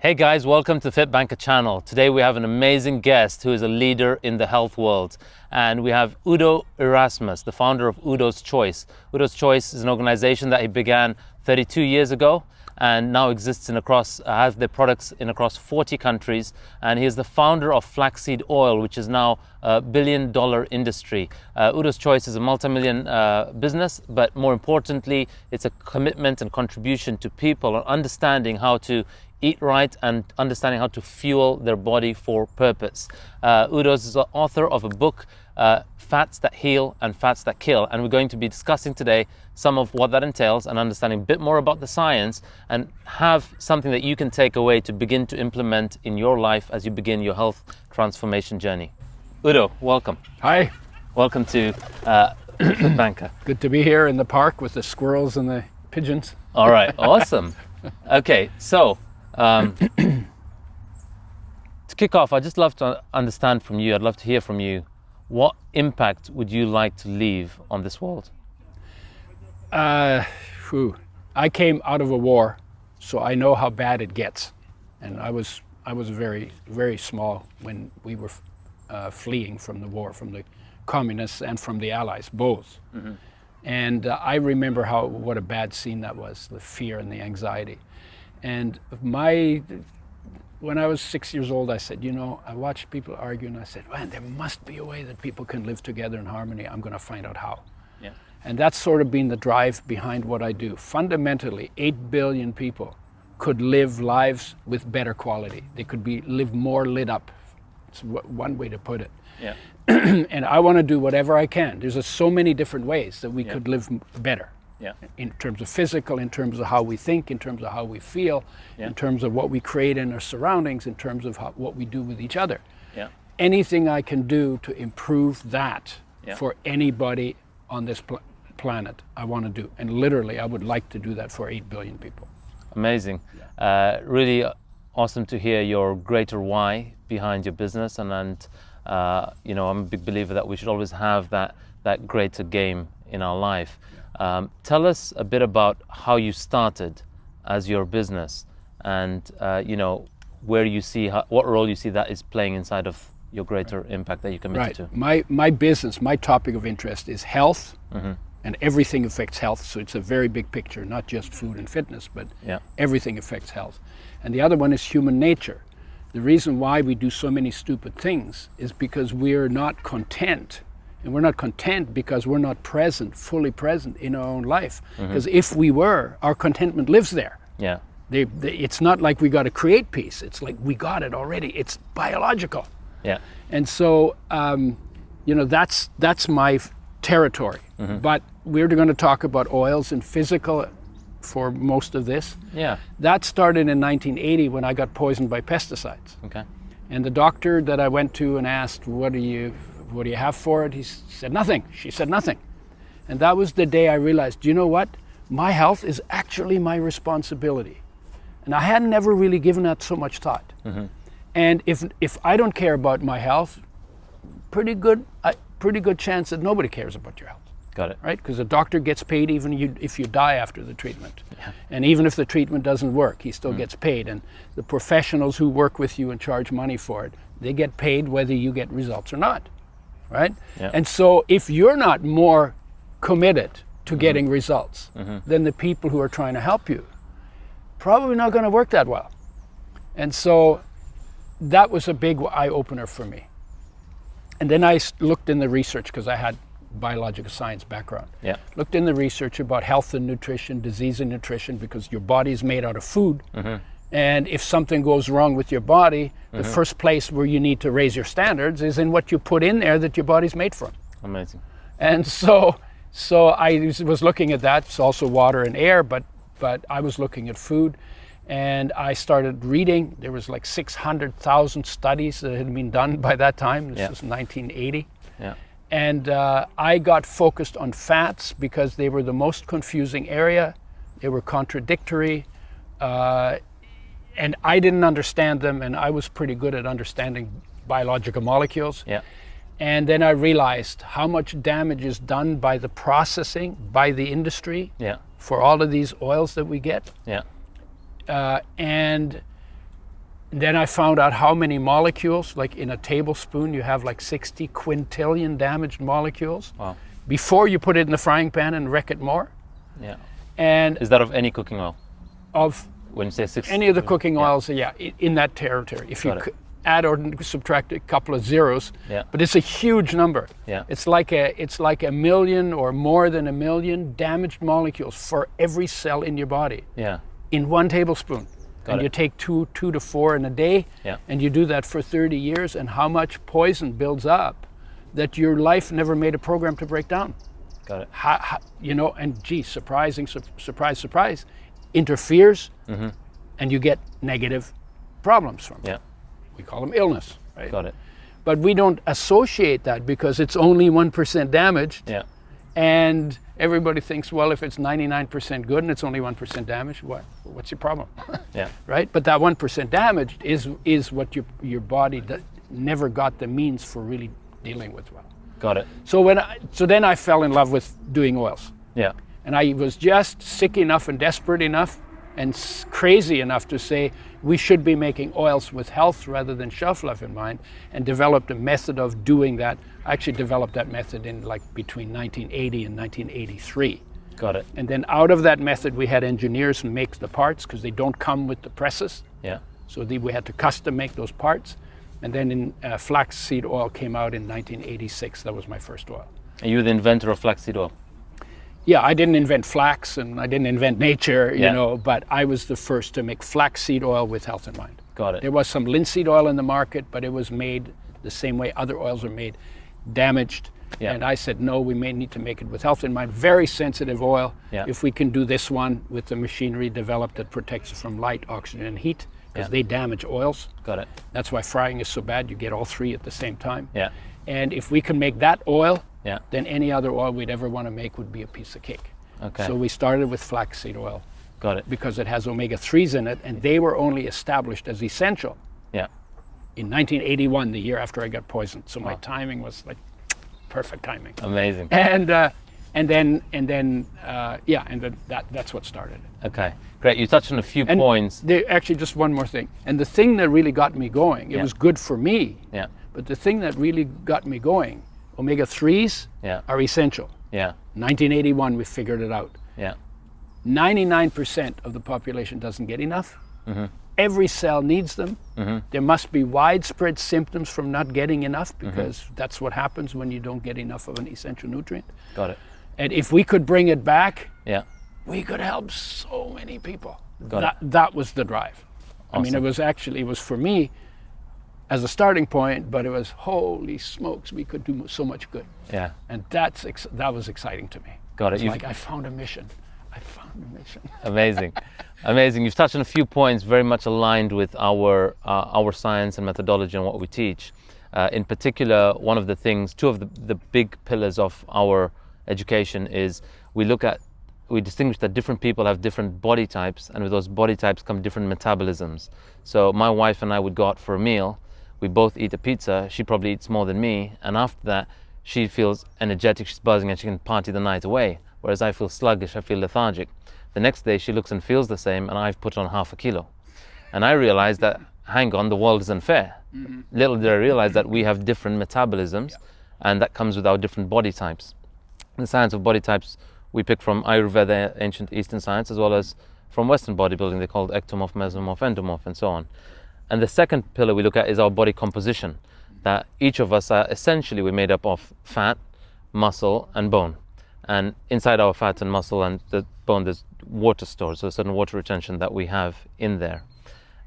Hey guys, welcome to FITBANKER channel. Today we have an amazing guest who is a leader in the health world. And we have Udo Erasmus, the founder of Udo's Choice. Udo's Choice is an organization that he began 32 years ago and now exists has their products in across 40 countries. And he is the founder of flaxseed oil, which is now a billion-dollar industry. Udo's Choice is a multi-million business, but more importantly, it's a commitment and contribution to people on understanding how to eat right and understanding how to fuel their body for purpose. Udo is the author of a book, Fats That Heal and Fats That Kill, and we're going to be discussing today some of what that entails and understanding a bit more about the science and have something that you can take away to begin to implement in your life as you begin your health transformation journey. Udo, welcome. Hi. Welcome to FITBANKER. Good to be here in the park with the squirrels and the pigeons. All right, awesome. Okay, so to kick off, I'd just love to understand from you, I'd love to hear from you, what impact would you like to leave on this world? I came out of a war, so I know how bad it gets. And I was very, very small when we were fleeing from the war, from the communists and from the Allies, both. Mm-hmm. And I remember what a bad scene that was, the fear and the anxiety. And when I was 6 years old, I said, I watched people argue, and I said, man, there must be a way that people can live together in harmony. I'm going to find out how. Yeah. And that's sort of been the drive behind what I do. Fundamentally, 8 billion people could live lives with better quality. They could live more lit up. It's one way to put it. Yeah. And I want to do whatever I can. There's so many different ways that we could live better. Yeah. In terms of physical, in terms of how we think, in terms of how we feel, in terms of what we create in our surroundings, in terms of what we do with each other. Yeah. Anything I can do to improve that for anybody on this planet, I want to do. And literally, I would like to do that for 8 billion people. Amazing. Yeah. Really awesome to hear your greater why behind your business. And I'm a big believer that we should always have that greater game in our life. Tell us a bit about how you started as your business and, where you see, what role you see that is playing inside of your greater impact that you committed to. My business, my topic of interest is health, and everything affects health. So it's a very big picture, not just food and fitness, but everything affects health. And the other one is human nature. The reason why we do so many stupid things is because we're not content. And we're not content because we're not fully present in our own life. Because if we were, our contentment lives there. Yeah. It's not like we got to create peace. It's like we got it already. It's biological. Yeah. And so, that's my territory. But we're going to talk about oils and physical for most of this. Yeah. That started in 1980 when I got poisoned by pesticides. Okay. And the doctor that I went to and asked, what do you have for it? He said nothing. She said nothing. And that was the day I realized, you know what? My health is actually my responsibility. And I had never really given that so much thought. And if I don't care about my health, pretty good chance that nobody cares about your health. Got it. Right? Because the doctor gets paid even if you die after the treatment. Yeah. And even if the treatment doesn't work, he still gets paid. And the professionals who work with you and charge money for it, they get paid whether you get results or not. Right? Yeah. And so if you're not more committed to getting results than the people who are trying to help you, probably not going to work that well. And so that was a big eye-opener for me. And then I looked in the research because I had biological science background. Yeah. Looked in the research about health and nutrition, disease and nutrition, because your body is made out of food. And if something goes wrong with your body, the first place where you need to raise your standards is in what you put in there that your body's made from. Amazing. And so I was looking at that. It's also water and air, but I was looking at food, and I started reading. There was like 600,000 studies that had been done by that time. This was 1980. Yeah. And I got focused on fats because they were the most confusing area. They were contradictory. And I didn't understand them, and I was pretty good at understanding biological molecules. Yeah. And then I realized how much damage is done by the processing, by the industry, for all of these oils that we get. Yeah. And then I found out how many molecules, like in a tablespoon, you have like 60 quintillion damaged molecules. Wow. Before you put it in the frying pan and wreck it more. Yeah. And is that of any cooking oil? Of when you say 60? Any of the cooking oils, in that territory. If you add or subtract a couple of zeros, but it's a huge number. Yeah. It's like a million or more than a million damaged molecules for every cell in your body. Yeah. In 1 tablespoon. And you take 2 to 4 in a day, and you do that for 30 years, and how much poison builds up that your life never made a program to break down. Got it. And gee, surprise, interferes, and you get negative problems from it. Yeah. We call them illness, right? Got it. But we don't associate that because it's only 1% damaged. Yeah. And everybody thinks, well, if it's 99% good and it's only 1% damaged, what's your problem? Yeah. Right? But that 1% damaged is what your body never got the means for really dealing with well. Got it. So then I fell in love with doing oils. Yeah. And I was just sick enough and desperate enough and crazy enough to say we should be making oils with health rather than shelf life in mind, and developed a method of doing that. I actually developed that method in between 1980 and 1983. Got it. And then out of that method we had engineers who make the parts because they don't come with the presses. Yeah. So we had to custom make those parts. And then flaxseed oil came out in 1986. That was my first oil. And you're the inventor of flaxseed oil? Yeah, I didn't invent flax and I didn't invent nature, but I was the first to make flaxseed oil with health in mind. Got it. There was some linseed oil in the market, but it was made the same way other oils are made, damaged. Yeah. And I said, no, we may need to make it with health in mind. Very sensitive oil. Yeah. If we can do this one with the machinery developed that protects it from light, oxygen, and heat, because they damage oils. Got it. That's why frying is so bad. You get all three at the same time. Yeah. And if we can make that oil, then any other oil we'd ever want to make would be a piece of cake. Okay. So we started with flaxseed oil. Got it. Because it has omega-3s in it, and they were only established as essential in 1981, the year after I got poisoned. So my timing was like perfect timing. Amazing. And then that's what started it. Okay, great. You touched on a few points. Actually, just one more thing. And the thing that really got me going, it was good for me. Yeah. But the thing that really got me going, omega-3s are essential. Yeah. 1981, we figured it out. Yeah. 99% of the population doesn't get enough. Mm-hmm. Every cell needs them. Mm-hmm. There must be widespread symptoms from not getting enough, because that's what happens when you don't get enough of an essential nutrient. Got it. And if we could bring it back, we could help so many people. Got it. That was the drive. Awesome. I mean, it was for me as a starting point, but it was, holy smokes, we could do so much good. Yeah. And that was exciting to me. Got it. It's like I found a mission. Amazing. Amazing. You've touched on a few points very much aligned with our science and methodology and what we teach. In particular, one of the things, two of the big pillars of our education is we distinguish that different people have different body types, and with those body types come different metabolisms. So my wife and I would go out for a meal. We both eat a pizza. She probably eats more than me. And after that, she feels energetic, she's buzzing, and she can party the night away. Whereas I feel sluggish, I feel lethargic. The next day she looks and feels the same, and I've put on half a kilo. And I realized that, hang on, the world is unfair. Mm-hmm. Little did I realize that we have different metabolisms, and that comes with our different body types. The science of body types we pick from Ayurveda, ancient Eastern science, as well as from Western bodybuilding. They're called ectomorph, mesomorph, endomorph, and so on. And the second pillar we look at is our body composition. That each of us are essentially, we're made up of fat, muscle, and bone. And inside our fat and muscle and the bone, there's water stored, so a certain water retention that we have in there.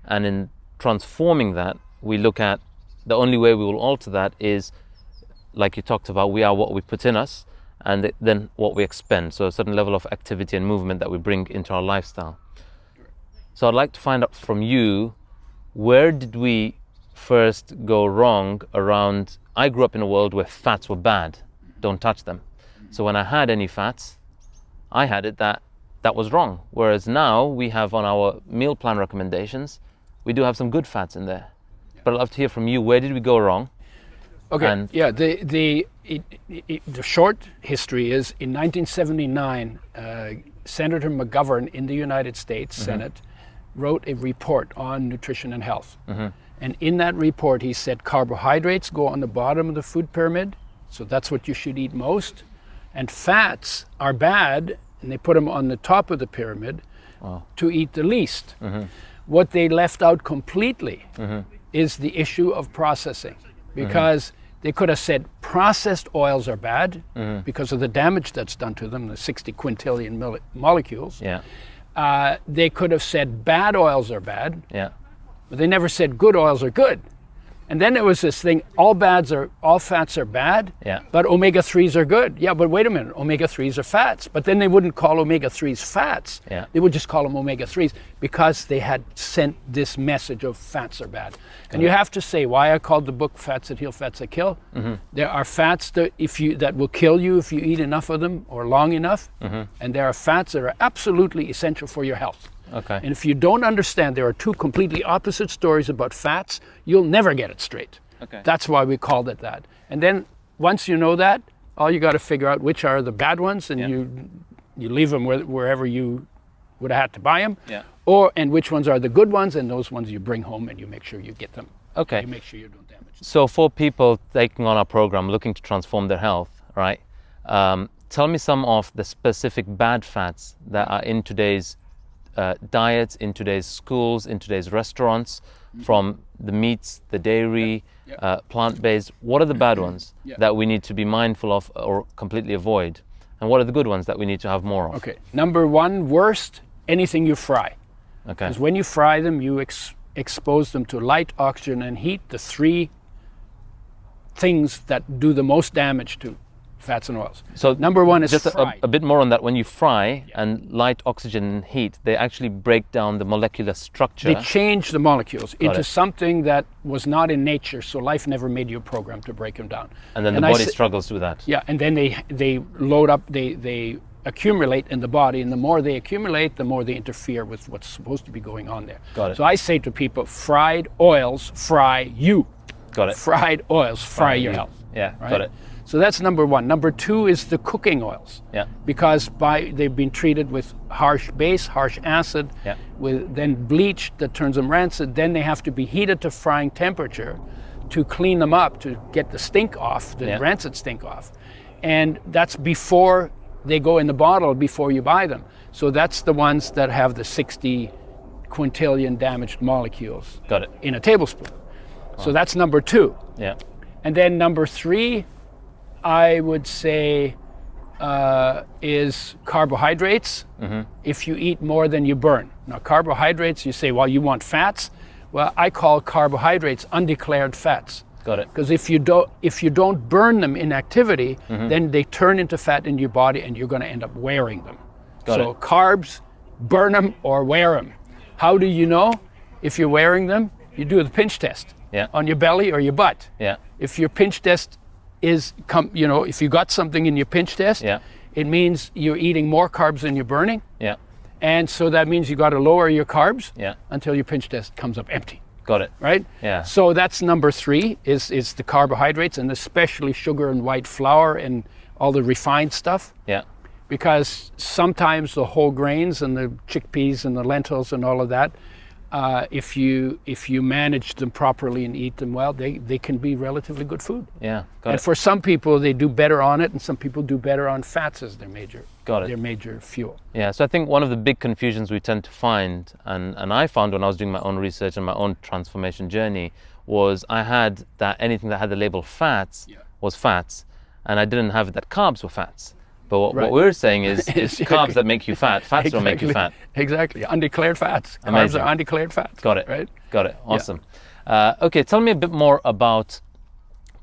And in transforming that, we look at the only way we will alter that is, like you talked about, we are what we put in us, and then what we expend. So a certain level of activity and movement that we bring into our lifestyle. So I'd like to find out from you, where did we first go wrong around? I grew up in a world where fats were bad, don't touch them. So when I had any fats, I had it that was wrong. Whereas now we have on our meal plan recommendations, we do have some good fats in there. But I'd love to hear from you, where did we go wrong? Okay, the short history is in 1979, Senator McGovern in the United States Senate wrote a report on nutrition and health. And in that report, he said carbohydrates go on the bottom of the food pyramid, so that's what you should eat most. And fats are bad, and they put them on the top of the pyramid to eat the least. What they left out completely is the issue of processing, because they could have said processed oils are bad because of the damage that's done to them, the 60 quintillion molecules. They could have said bad oils are bad, but they never said good oils are good. And then there was this thing, all fats are bad, but omega-3s are good. Yeah, but wait a minute, omega-3s are fats. But then they wouldn't call omega-3s fats. They would just call them omega-3s because they had sent this message of fats are bad. And you have to say why I called the book Fats That Heal, Fats That Kill. There are fats that will kill you if you eat enough of them or long enough. And there are fats that are absolutely essential for your health. And if you don't understand there are two completely opposite stories about fats, you'll never get it straight. That's why we called it that. And then once you know that, all you got to figure out which are the bad ones, and you leave them wherever you would have had to buy them, and which ones are the good ones, and those ones you bring home and you make sure you get them. You make sure you don't damage them. So for people taking on our program, looking to transform their health, right? Tell me some of the specific bad fats that are in today's diets, in today's schools, in today's restaurants, from the meats, the dairy, plant-based. What are the bad ones that we need to be mindful of or completely avoid? And what are the good ones that we need to have more of? Number one, worst, anything you fry. Because when you fry them, you expose them to light, oxygen, and heat, the three things that do the most damage to fats and oils. So number one is just fried. a bit more on that. When you fry and light, oxygen, and heat, they actually break down the molecular structure. They change the molecules into something that was not in nature, so life never made you a program to break them down. And then the body struggles with that. And then they load up, they accumulate in the body, and the more they accumulate, the more they interfere with what's supposed to be going on there. So I say to people, fried oils fry you. Fried oils fry your health. Got it. So that's number one. Number two is the cooking oils. Because they've been treated with harsh base, harsh acid, with then bleach that turns them rancid. Then they have to be heated to frying temperature to clean them up, to get the stink off, the rancid stink off. And that's before they go in the bottle, before you buy them. So that's the ones that have the 60 quintillion damaged molecules in a tablespoon. So that's number two. And then number three, I would say, is carbohydrates. If you eat more than you burn. Now carbohydrates, you say, well, you want fats. Well, I call carbohydrates undeclared fats. Because if you don't burn them in activity, then they turn into fat in your body and you're going to end up wearing them. So carbs, burn them or wear them. How do you know if you're wearing them? You do the pinch test on your belly or your butt. If your pinch test if you got something in your pinch test, it means you're eating more carbs than you're burning. And so that means you got to lower your carbs until your pinch test comes up empty. Right? So that's number three is the carbohydrates, and especially sugar and white flour and all the refined stuff. Because sometimes the whole grains and the chickpeas and the lentils and all of that, if you manage them properly and eat them well, they can be relatively good food. And for some people, they do better on it, and some people do better on fats as their major fuel. So I think one of the big confusions we tend to find, and I found when I was doing my own research and my own transformation journey, was I had that anything that had the label fats was fats, and I didn't have that carbs were fats. But what we're saying is it's carbs that make you fat. Fats don't make you fat. Undeclared fats. Amazing. Carbs are undeclared fats. Right? Got it. Awesome. Okay, tell me a bit more about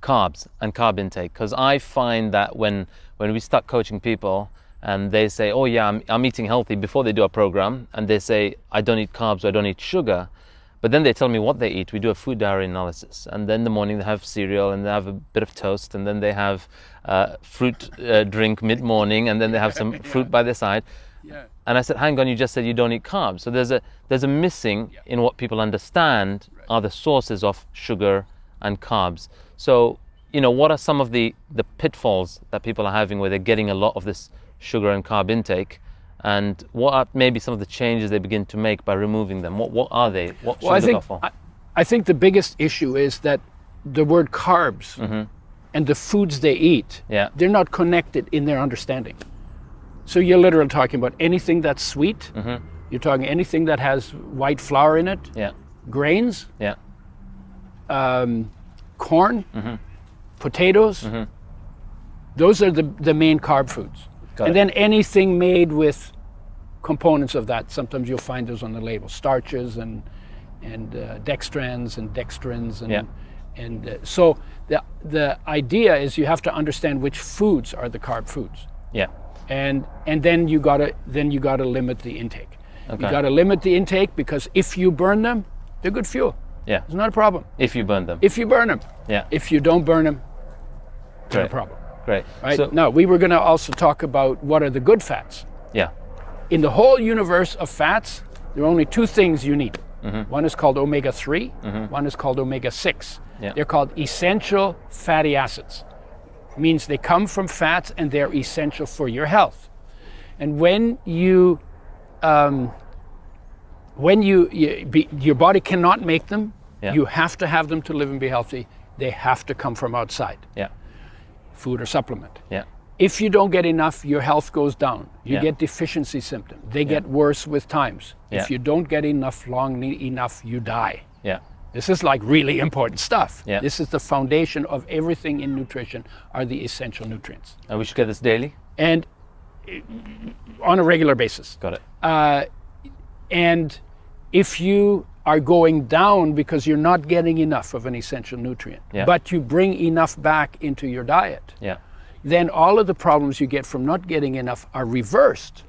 carbs and carb intake, because I find that when we start coaching people and they say, oh yeah, I'm eating healthy before they do a program, and they say, I don't eat carbs, or I don't eat sugar, but then they tell me what they eat. We do a food diary analysis, and then in the morning they have cereal and they have a bit of toast, and then they have fruit drink mid-morning, and then they have some fruit by their side. And I said, hang on, you just said you don't eat carbs. So there's a missing in what people understand are the sources of sugar and carbs. So, what are some of the pitfalls that people are having where they're getting a lot of this sugar and carb intake, And what are maybe some of the changes they begin to make by removing them? What are they? What should we look out for? I think the biggest issue is that the word carbs and the foods they eat, they're not connected in their understanding. So you're literally talking about anything that's sweet. You're talking anything that has white flour in it. Grains. Corn. Potatoes. Those are the main carb foods. And then anything made with components of that. Sometimes you'll find those on the label: starches and dextrans and dextrins and so the idea is you have to understand which foods are the carb foods. And then you gotta limit the intake. You gotta limit the intake, because if you burn them, they're good fuel. It's not a problem. If you burn them. If you burn them. If you don't burn them, it's not a problem. Great. Right? So, now, we were going to also talk about what are the good fats. In the whole universe of fats, there are only two things you need. One is called omega-3, one is called omega-6. They're called essential fatty acids. It means they come from fats and they're essential for your health. And when your body cannot make them, you have to have them to live and be healthy. They have to come from outside. Food or supplement. If you don't get enough, your health goes down. You get deficiency symptoms. They get worse with times. If you don't get enough long enough, you die. This is like really important stuff. This is the foundation of everything in nutrition, are the essential nutrients. And we should get this daily? And on a regular basis. Got it. And if you are going down because you're not getting enough of an essential nutrient, but you bring enough back into your diet, then all of the problems you get from not getting enough are reversed.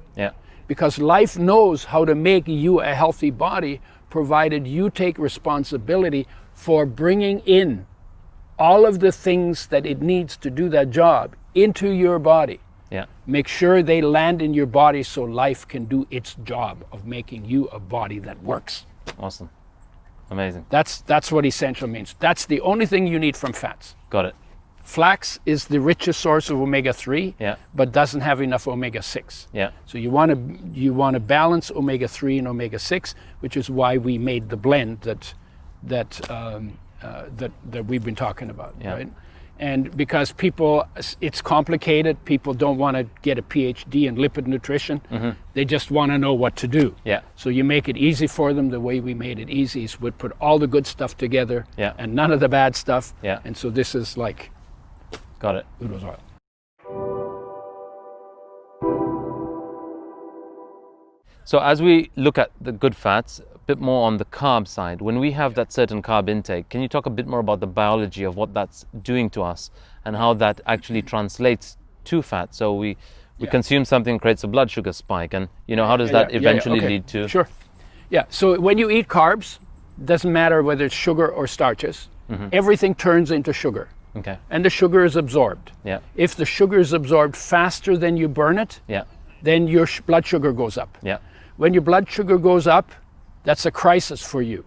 Because life knows how to make you a healthy body, provided you take responsibility for bringing in all of the things that it needs to do that job into your body. Make sure they land in your body so life can do its job of making you a body that works. Awesome. Amazing. That's what essential means. That's the only thing you need from fats. Got it. Flax is the richest source of omega-3, but doesn't have enough omega-6. So you want to balance omega-3 and omega-6, which is why we made the blend that we've been talking about, right? And because it's complicated, people don't want to get a PhD in lipid nutrition. They just want to know what to do. So you make it easy for them. The way we made it easy is we put all the good stuff together and none of the bad stuff. And so this is like Got it. Udo's oil. So as we look at the good fats, a bit more on the carb side, when we have that certain carb intake, can you talk a bit more about the biology of what that's doing to us and how that actually translates to fat? So we consume something, creates a blood sugar spike, and how does that eventually lead to? Sure. Yeah, so when you eat carbs, doesn't matter whether it's sugar or starches, everything turns into sugar. And the sugar is absorbed. If the sugar is absorbed faster than you burn it, then your blood sugar goes up. When your blood sugar goes up, that's a crisis for you.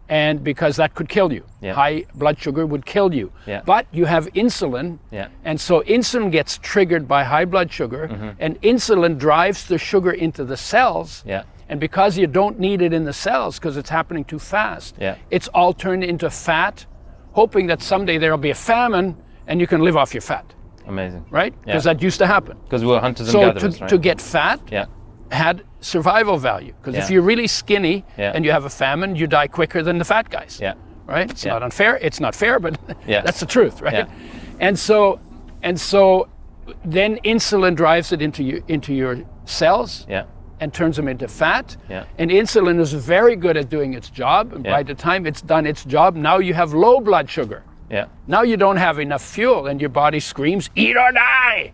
And because that could kill you. High blood sugar would kill you. But you have insulin, and so insulin gets triggered by high blood sugar, and insulin drives the sugar into the cells. And because you don't need it in the cells because it's happening too fast, it's all turned into fat, hoping that someday there'll be a famine and you can live off your fat. Amazing. Right? Because that used to happen. Because we were hunters and gatherers, right? To get fat had survival value. Because if you're really skinny and you have a famine, you die quicker than the fat guys. Right? It's not unfair. It's not fair, but that's the truth, right? And so then insulin drives it into your cells. And turns them into fat. And insulin is very good at doing its job. And by the time it's done its job, now you have low blood sugar. Now you don't have enough fuel, and your body screams, "Eat or die!"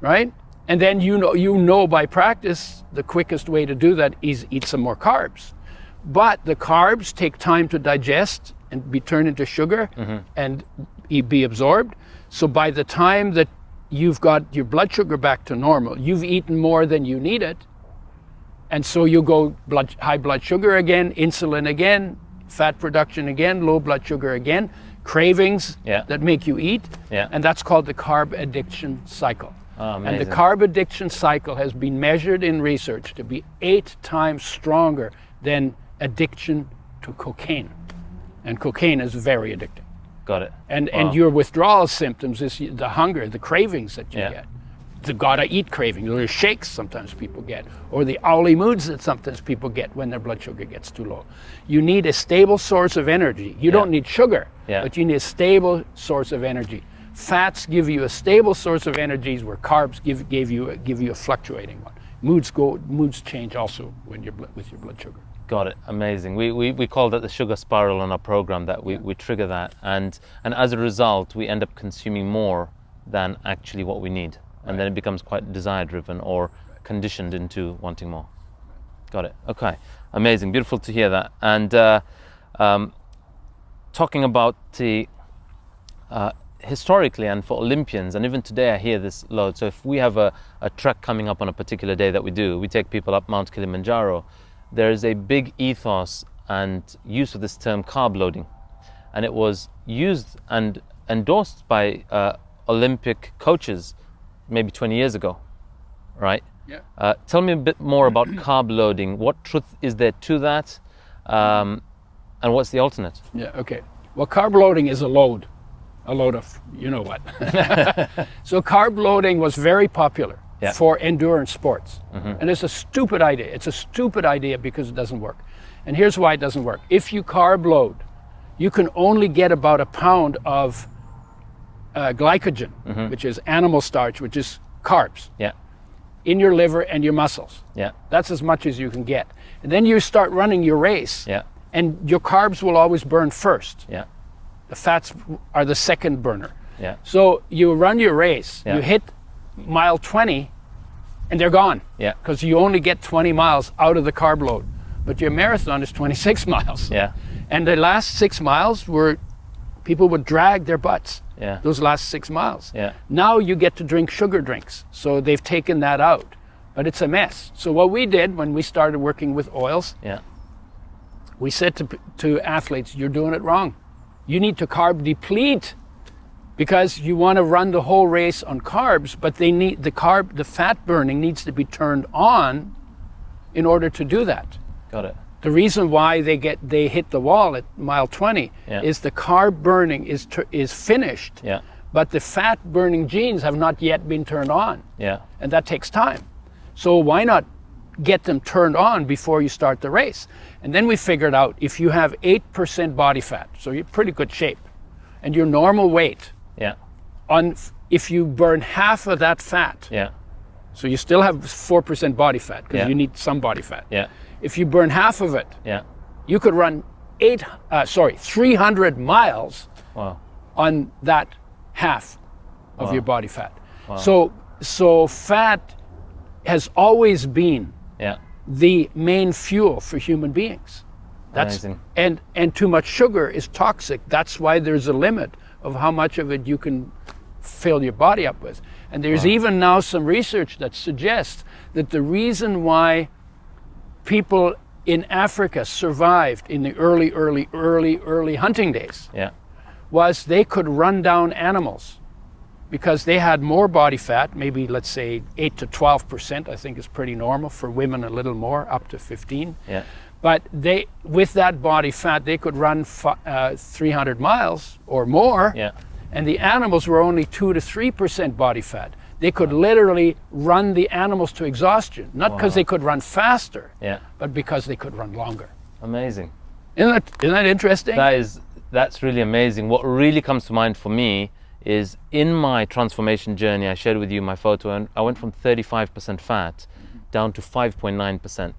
Right? And then you know by practice the quickest way to do that is eat some more carbs. But the carbs take time to digest and be turned into sugar and be absorbed. So by the time that you've got your blood sugar back to normal, you've eaten more than you needed. And so you go high blood sugar again, insulin again, fat production again, low blood sugar again, cravings that make you eat. And that's called the carb addiction cycle. And the carb addiction cycle has been measured in research to be 8 times stronger than addiction to cocaine. And cocaine is very addicting. Got it. And your withdrawal symptoms is the hunger, the cravings that you get. The gotta eat craving, or the shakes sometimes people get, or the owly moods that sometimes people get when their blood sugar gets too low. You need a stable source of energy. You don't need sugar, but you need a stable source of energy. Fats give you a stable source of energies, where carbs give you a fluctuating one. Moods change also when with your blood sugar. Got it. Amazing. We call that the sugar spiral on our program, that we trigger that, and as a result we end up consuming more than actually what we need. And then it becomes quite desire driven or conditioned into wanting more. Got it. Okay. Amazing. Beautiful to hear that. And talking about the historically and for Olympians, and even today I hear this load. So if we have a trek coming up on a particular day that we take people up Mount Kilimanjaro, there is a big ethos and use of this term carb loading. And it was used and endorsed by Olympic coaches maybe 20 years ago, right? Yeah. Tell me a bit more about carb loading. What truth is there to that? And what's the alternate? Yeah, okay. Well, carb loading is a load of you know what. So carb loading was very popular for endurance sports. And it's a stupid idea. It's a stupid idea because it doesn't work. And here's why it doesn't work. If you carb load, you can only get about a pound of glycogen, which is animal starch, which is carbs, in your liver and your muscles. That's as much as you can get. And then you start running your race, and your carbs will always burn first. The fats are the second burner. So you run your race, you hit mile 20, and they're gone, because you only get 20 miles out of the carb load. But your marathon is 26 miles. And the last 6 miles were people would drag their butts. Those last 6 miles. Now you get to drink sugar drinks. So they've taken that out, but it's a mess. So what we did when we started working with oils, we said to athletes, you're doing it wrong. You need to carb deplete, because you want to run the whole race on carbs, but they need the fat burning needs to be turned on in order to do that. Got it. The reason why they hit the wall at mile 20 is the carb burning is finished, but the fat burning genes have not yet been turned on, and that takes time. So why not get them turned on before you start the race? And then we figured out, if you have 8% body fat, so you're pretty good shape, and your normal weight, if you burn half of that fat, so you still have 4% body fat, because you need some body fat. If you burn half of it, you could run 300 miles on that half of your body fat. So fat has always been the main fuel for human beings. That's amazing. And too much sugar is toxic. That's why there's a limit of how much of it you can fill your body up with. And there's even now some research that suggests that the reason why people in Africa survived in the early hunting days was they could run down animals, because they had more body fat, maybe let's say 8 to 12%, I think is pretty normal. For women a little more, up to 15. But with that body fat, they could run 300 miles or more, and the animals were only 2 to 3% body fat. They could literally run the animals to exhaustion, not because they could run faster, but because they could run longer. Amazing. Isn't that interesting? That's really amazing. What really comes to mind for me is, in my transformation journey, I shared with you my photo, and I went from 35% fat down to 5.9%.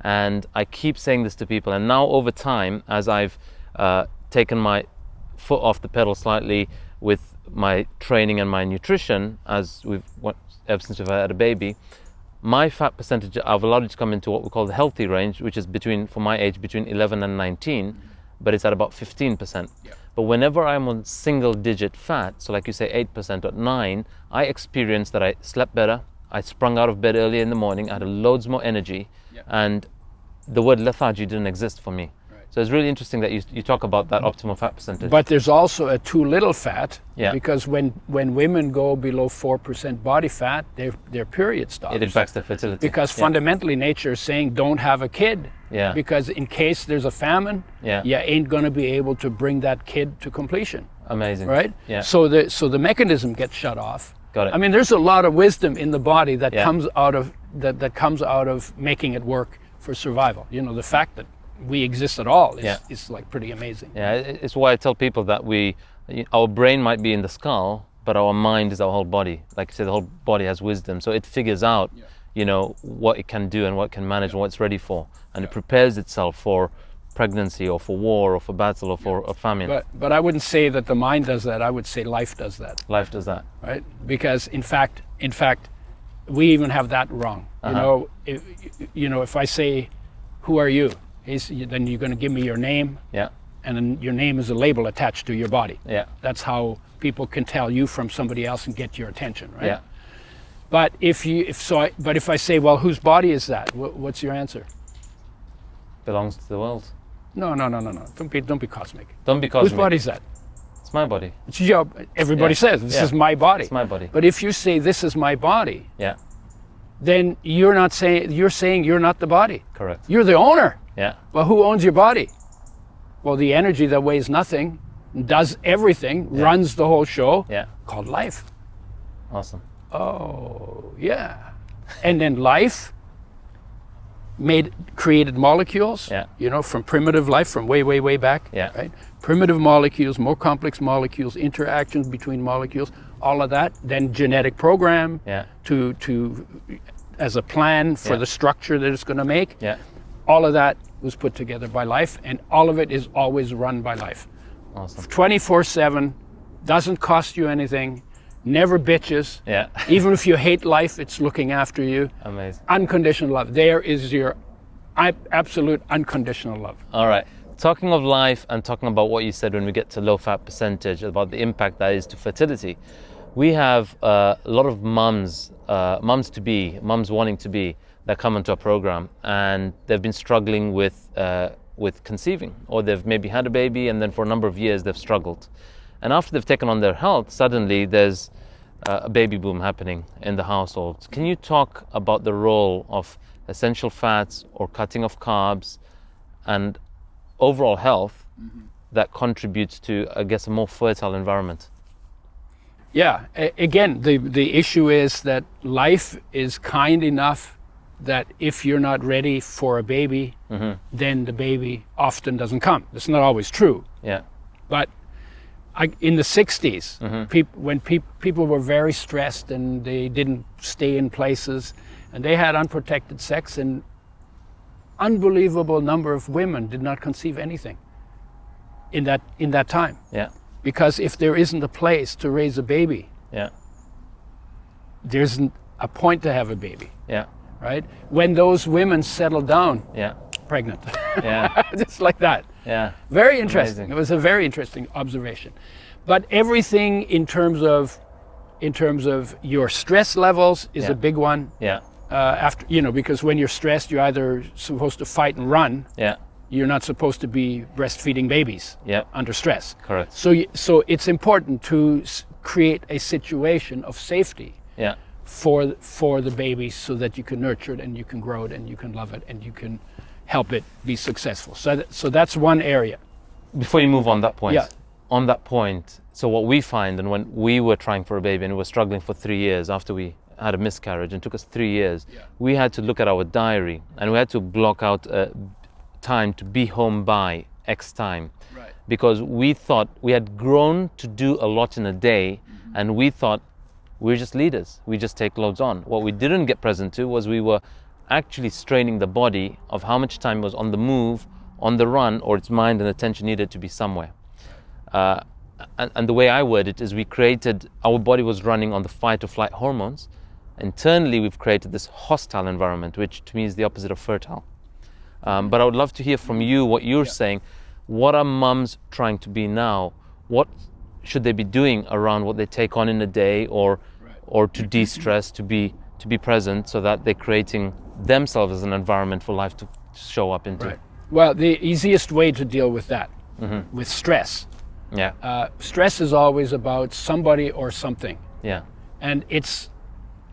And I keep saying this to people, and now over time, as I've taken my foot off the pedal slightly with my training and my nutrition, ever since we've had a baby, my fat percentage, I've allowed it to come into what we call the healthy range, which is for my age, between 11 and 19, but it's at about 15%. But whenever I'm on single digit fat, so like you say 8% or 9, I experienced that I slept better, I sprung out of bed early in the morning, I had loads more energy, and the word lethargy didn't exist for me. So it's really interesting that you talk about that optimal fat percentage. But there's also a too little fat, yeah. because when women go below 4% body fat, their period stops. It impacts their fertility. Because fundamentally nature is saying don't have a kid. Yeah. Because in case there's a famine, you ain't going to be able to bring that kid to completion. Amazing. Right? Yeah. So the mechanism gets shut off. Got it. I mean, there's a lot of wisdom in the body that comes out of that comes out of making it work for survival. You know, the fact that we exist at all is like pretty amazing. Yeah, it's why I tell people that our brain might be in the skull, but our mind is our whole body. Like I said, the whole body has wisdom, so it figures out, you know, what it can do and what it can manage and what it's ready for, and it prepares itself for pregnancy or for war or for battle or for a famine. But I wouldn't say that the mind does that. I would say life does that. Life does that, right? Because in fact, we even have that wrong. You know, if I say, "Who are you?" then you're going to give me your name. Yeah. And then your name is a label attached to your body. Yeah. That's how people can tell you from somebody else and get your attention, right? Yeah. But if I say, well, whose body is that? What's your answer? Belongs to the world. No. Don't be cosmic. Don't be cosmic. Whose body is that? It's my body. It's your. Everybody says this is my body. It's my body. But if you say this is my body, then you're saying you're not the body. Correct. You're the owner. Yeah. Well, who owns your body? Well, the energy that weighs nothing, does everything, runs the whole show, called life. Awesome. Oh, yeah. And then life created molecules, you know, from primitive life, from way back, right? Primitive molecules, more complex molecules, interactions between molecules, all of that, then genetic program to as a plan for the structure that it's going to make. Yeah. All of that was put together by life, and all of it is always run by life. Awesome. 24/7, doesn't cost you anything, never bitches. Yeah. Even if you hate life, it's looking after you. Amazing. Unconditional love. There is your absolute unconditional love. All right. Talking of life and talking about what you said when we get to low fat percentage, about the impact that is to fertility, we have a lot of mums wanting to be, that come into our program, and they've been struggling with conceiving, or they've maybe had a baby and then for a number of years they've struggled. And after they've taken on their health, suddenly there's a baby boom happening in the household. Can you talk about the role of essential fats or cutting of carbs and overall health that contributes to, I guess, a more fertile environment? Yeah, again, the issue is that life is kind enough that if you're not ready for a baby, then the baby often doesn't come. That's not always true. Yeah. But in the 60s, when people were very stressed and they didn't stay in places and they had unprotected sex, and unbelievable number of women did not conceive anything in that time. Yeah. Because if there isn't a place to raise a baby, there isn't a point to have a baby. Yeah. Right? When those women settle down, pregnant. Yeah. Just like that. Yeah. Very interesting. Amazing. It was a very interesting observation. But everything in terms of your stress levels is a big one. Yeah. After, you know, because when you're stressed, you're either supposed to fight and run. Yeah. You're not supposed to be breastfeeding babies under stress. Correct. So it's important to create a situation of safety. Yeah. For the baby, so that you can nurture it and you can grow it and you can love it and you can help it be successful. So that's one area. Before you move on that point, so what we find, and when we were trying for a baby and we were struggling for 3 years after we had a miscarriage, and it took us 3 years, we had to look at our diary and we had to block out time to be home by X time. Right. Because we thought we had grown to do a lot in a day, and we thought we're just leaders. We just take loads on. What we didn't get present to was we were actually straining the body of how much time was on the move, on the run, or its mind and attention needed to be somewhere. And the way I word it is our body was running on the fight or flight hormones. Internally, we've created this hostile environment, which to me is the opposite of fertile. But I would love to hear from you what you're saying. What are mums trying to be now? What should they be doing around what they take on in a day, or to de-stress, to be present, so that they're creating themselves as an environment for life to show up into? Well, the easiest way to deal with that, with stress. Yeah. Stress is always about somebody or something. Yeah. And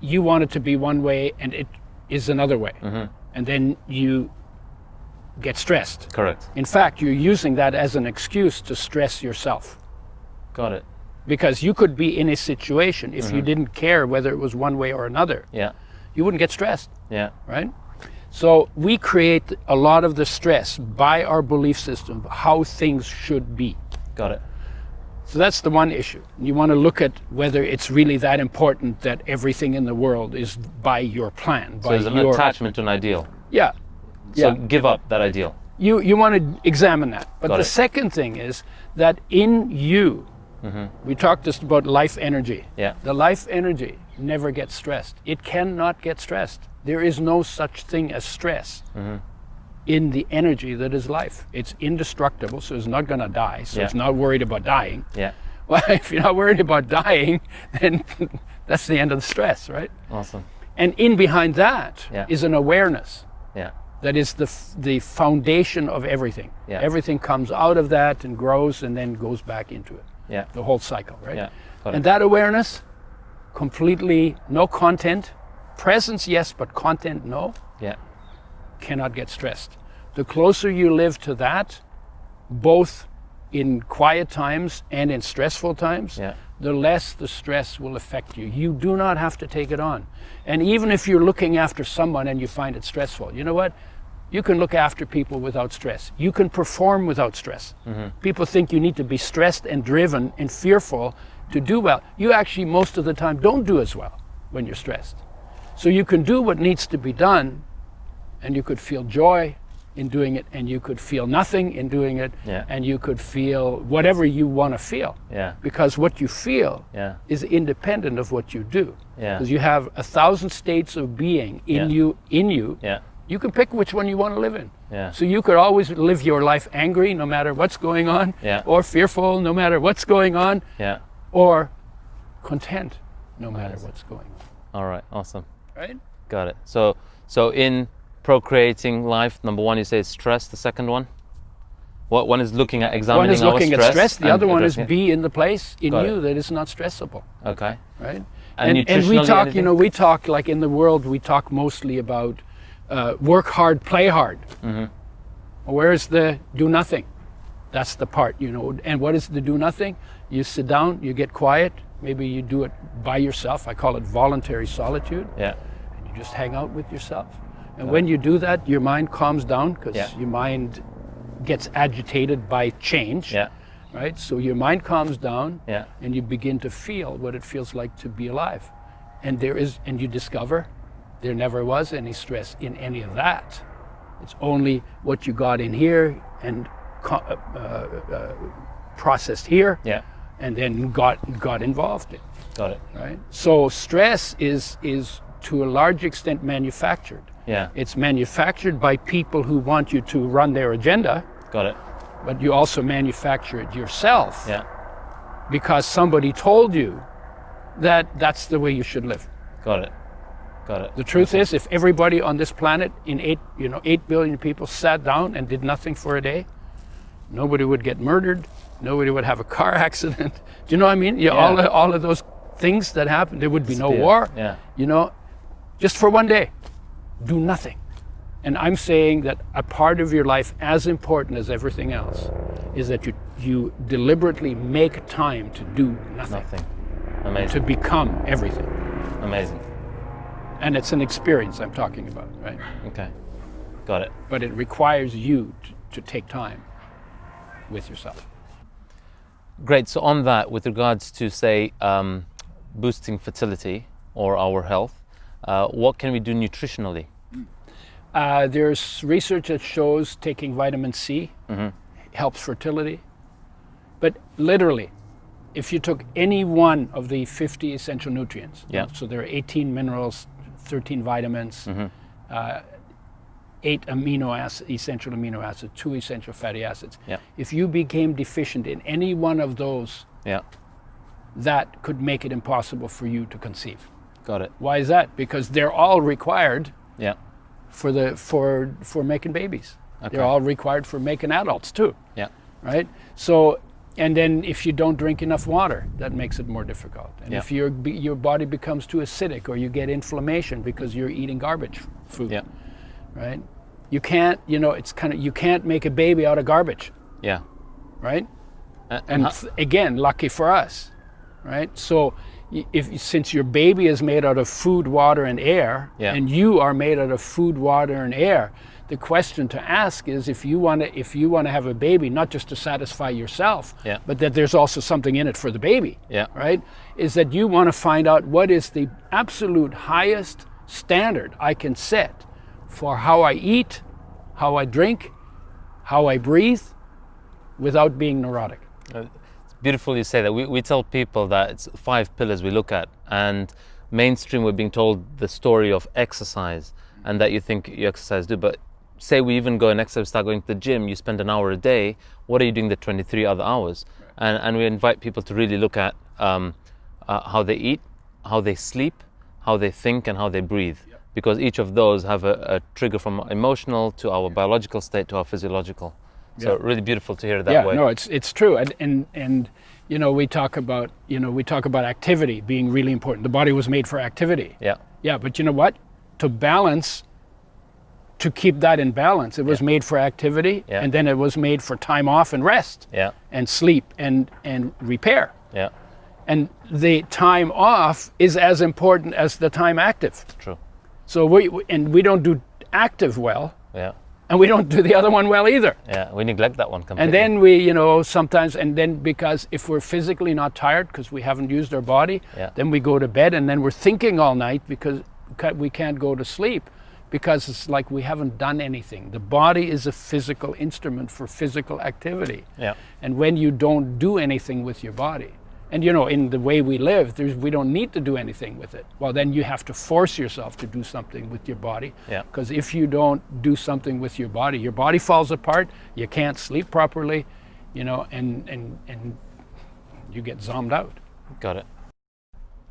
you want it to be one way and it is another way. And then you get stressed. Correct. In fact, you're using that as an excuse to stress yourself. Got it. Because you could be in a situation, if you didn't care whether it was one way or another, you wouldn't get stressed. Yeah. Right? So we create a lot of the stress by our belief system, how things should be. Got it. So that's the one issue. You want to look at whether it's really that important that everything in the world is by your plan. So there's an attachment to an ideal. Yeah. So give up that ideal. You want to examine that. But the second thing is that in you, we talked just about life energy. Yeah. The life energy never gets stressed. It cannot get stressed. There is no such thing as stress in the energy that is life. It's indestructible, so it's not going to die. So it's not worried about dying. Yeah. Well, if you're not worried about dying, then that's the end of the stress, right? Awesome. And in behind that is an awareness. Yeah. That is the foundation of everything. Yeah. Everything comes out of that and grows and then goes back into it. Yeah. The whole cycle, right? Yeah. And that awareness, completely no content, presence yes, but content no. Yeah. Cannot get stressed. The closer you live to that, both in quiet times and in stressful times, the less the stress will affect you. You do not have to take it on. And even if you're looking after someone and you find it stressful, you know what? You can look after people without stress. You can perform without stress. People think you need to be stressed and driven and fearful to do well. You actually, most of the time, don't do as well when you're stressed. So you can do what needs to be done, and you could feel joy in doing it, and you could feel nothing in doing it, and you could feel whatever you want to feel. Because what you feel is independent of what you do. Because you have 1,000 states of being in you. You can pick which one you want to live in. So you could always live your life angry no matter what's going on, or fearful no matter what's going on, or content no matter what's going on. All right, awesome. Right? Got it. So in procreating life, number one, you say stress. The second one? What one is looking at examining our stress. One is looking at stress. The other one is be in the place in you that is not stressable. Okay. Right? And we talk, we talk like in the world, we talk mostly about work hard, play hard. Where's the do nothing? That's the part, And what is the do nothing? You sit down, you get quiet. Maybe you do it by yourself. I call it voluntary solitude. And you just hang out with yourself. And when you do that, your mind calms down because your mind gets agitated by change. Right? So your mind calms down and you begin to feel what it feels like to be alive. And you discover there never was any stress in any of that. It's only what you got in here and processed here and then got involved in. Got it. Right? So stress is to a large extent manufactured. It's manufactured by people who want you to run their agenda. Got it. But you also manufacture it yourself. Because somebody told you that that's the way you should live. Got it. The truth is, if everybody on this planet, 8 billion people sat down and did nothing for a day, nobody would get murdered, nobody would have a car accident. Do you know what I mean? All of those things that happen, there would be no war. Just for one day, do nothing. And I'm saying that a part of your life, as important as everything else, is that you deliberately make time to do nothing. Amazing. To become everything. Amazing. And it's an experience I'm talking about, right? Okay, got it. But it requires you to take time with yourself. Great, so on that, with regards to, say, boosting fertility or our health, what can we do nutritionally? There's research that shows taking vitamin C helps fertility. But literally, if you took any one of the 50 essential nutrients, so there are 18 minerals, 13 vitamins, 8 essential amino acids, 2 essential fatty acids. If you became deficient in any one of those, that could make it impossible for you to conceive. Got it. Why is that? Because they're all required for making babies. Okay. They're all required for making adults too. Yeah. Right? So, and then if you don't drink enough water, that makes it more difficult. And if your body becomes too acidic, or you get inflammation because you're eating garbage food, right? You can't, you can't make a baby out of garbage. Yeah. Right? And again, lucky for us, right? So since your baby is made out of food, water, and air, and you are made out of food, water, and air, the question to ask is, if you want to have a baby, not just to satisfy yourself, but that there's also something in it for the baby, right? Is that you want to find out what is the absolute highest standard I can set for how I eat, how I drink, how I breathe, without being neurotic. It's beautiful you say that. We tell people that it's 5 pillars we look at, and mainstream we're being told the story of exercise, and that you think you exercise do, but say we even go and exercise, start going to the gym, you spend an hour a day, what are you doing the 23 other hours? Right. And we invite people to really look at how they eat, how they sleep, how they think, and how they breathe. Yep. Because each of those have a trigger from emotional to our biological state to our physiological. So really beautiful to hear it that way. Yeah, no, it's true. And we talk about activity being really important. The body was made for activity. Yeah. Yeah, but you know what? To keep that in balance, it was made for activity, and then it was made for time off and rest, and sleep and repair. Yeah. And the time off is as important as the time active. True. So we don't do active well. Yeah. And we don't do the other one well either. Yeah, we neglect that one completely. And then we, sometimes, because if we're physically not tired because we haven't used our body, then we go to bed, and then we're thinking all night because we can't go to sleep, because it's like we haven't done anything. The body is a physical instrument for physical activity. Yeah. And when you don't do anything with your body, and in the way we live, we don't need to do anything with it. Well, then you have to force yourself to do something with your body. Yeah. Because if you don't do something with your body falls apart. You can't sleep properly, and you get zombed out. Got it.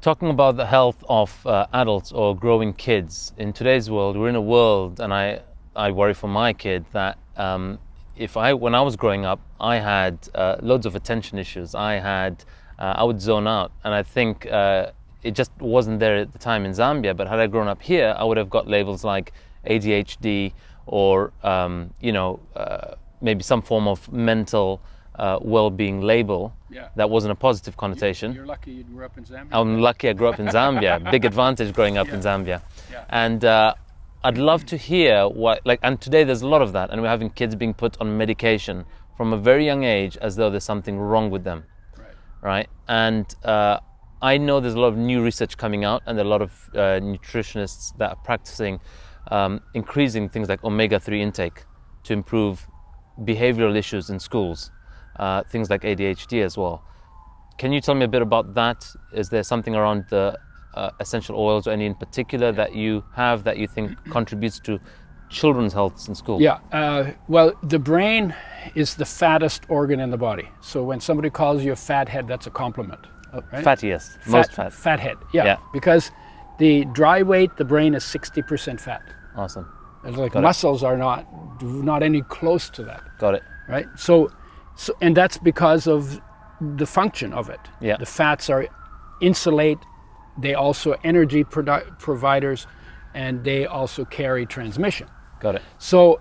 Talking about the health of adults or growing kids in today's world, we're in a world, and I worry for my kid that when I was growing up, I had loads of attention issues. I would zone out, and I think it just wasn't there at the time in Zambia. But had I grown up here, I would have got labels like ADHD or maybe some form of mental well-being label that wasn't a positive connotation. You're lucky you grew up in Zambia. I'm lucky I grew up in Zambia. Big advantage growing up in Zambia. Yeah. And I'd love to hear and today there's a lot of that, and we're having kids being put on medication from a very young age as though there's something wrong with them. Right? And I know there's a lot of new research coming out, and there are a lot of nutritionists that are practicing increasing things like omega-3 intake to improve behavioral issues in schools, things like ADHD as well. Can you tell me a bit about that? Is there something around the essential oils, or any in particular that you have that you think contributes to children's health in school? Yeah, well, the brain is the fattest organ in the body. So when somebody calls you a fat head, that's a compliment. Right? Fattiest, most fat. Fat head, yeah. Because the dry weight, the brain is 60% fat. Awesome. It's like muscles are not any close to that. Got it. Right? So and that's because of the function of it. Yeah. The fats insulate, they also energy providers, and they also carry transmission. Got it. So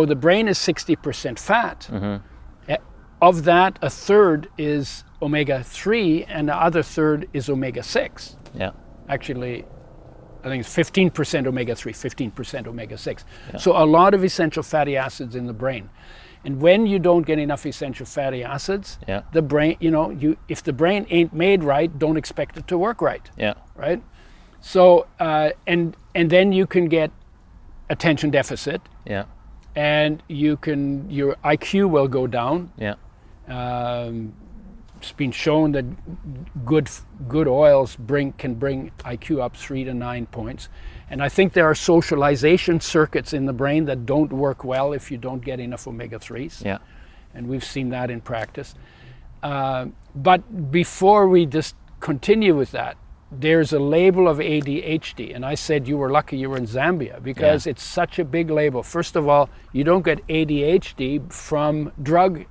the brain is 60% fat. Mm-hmm. Of that, a third is omega-3, and the other third is omega-6. Yeah. Actually, I think it's 15% omega-3, 15% omega-6. Yeah. So a lot of essential fatty acids in the brain. And when you don't get enough essential fatty acids, the brain, if the brain ain't made right, don't expect it to work right. Yeah. Right? So, and then you can get attention deficit. Yeah. And your IQ will go down. Yeah. It's been shown that good oils can bring IQ up 3 to 9 points. And I think there are socialization circuits in the brain that don't work well if you don't get enough omega-3s. Yeah. And we've seen that in practice. But before we just continue with that, there's a label of ADHD, and I said you were lucky you were in Zambia because it's such a big label. First of all, you don't get ADHD from drug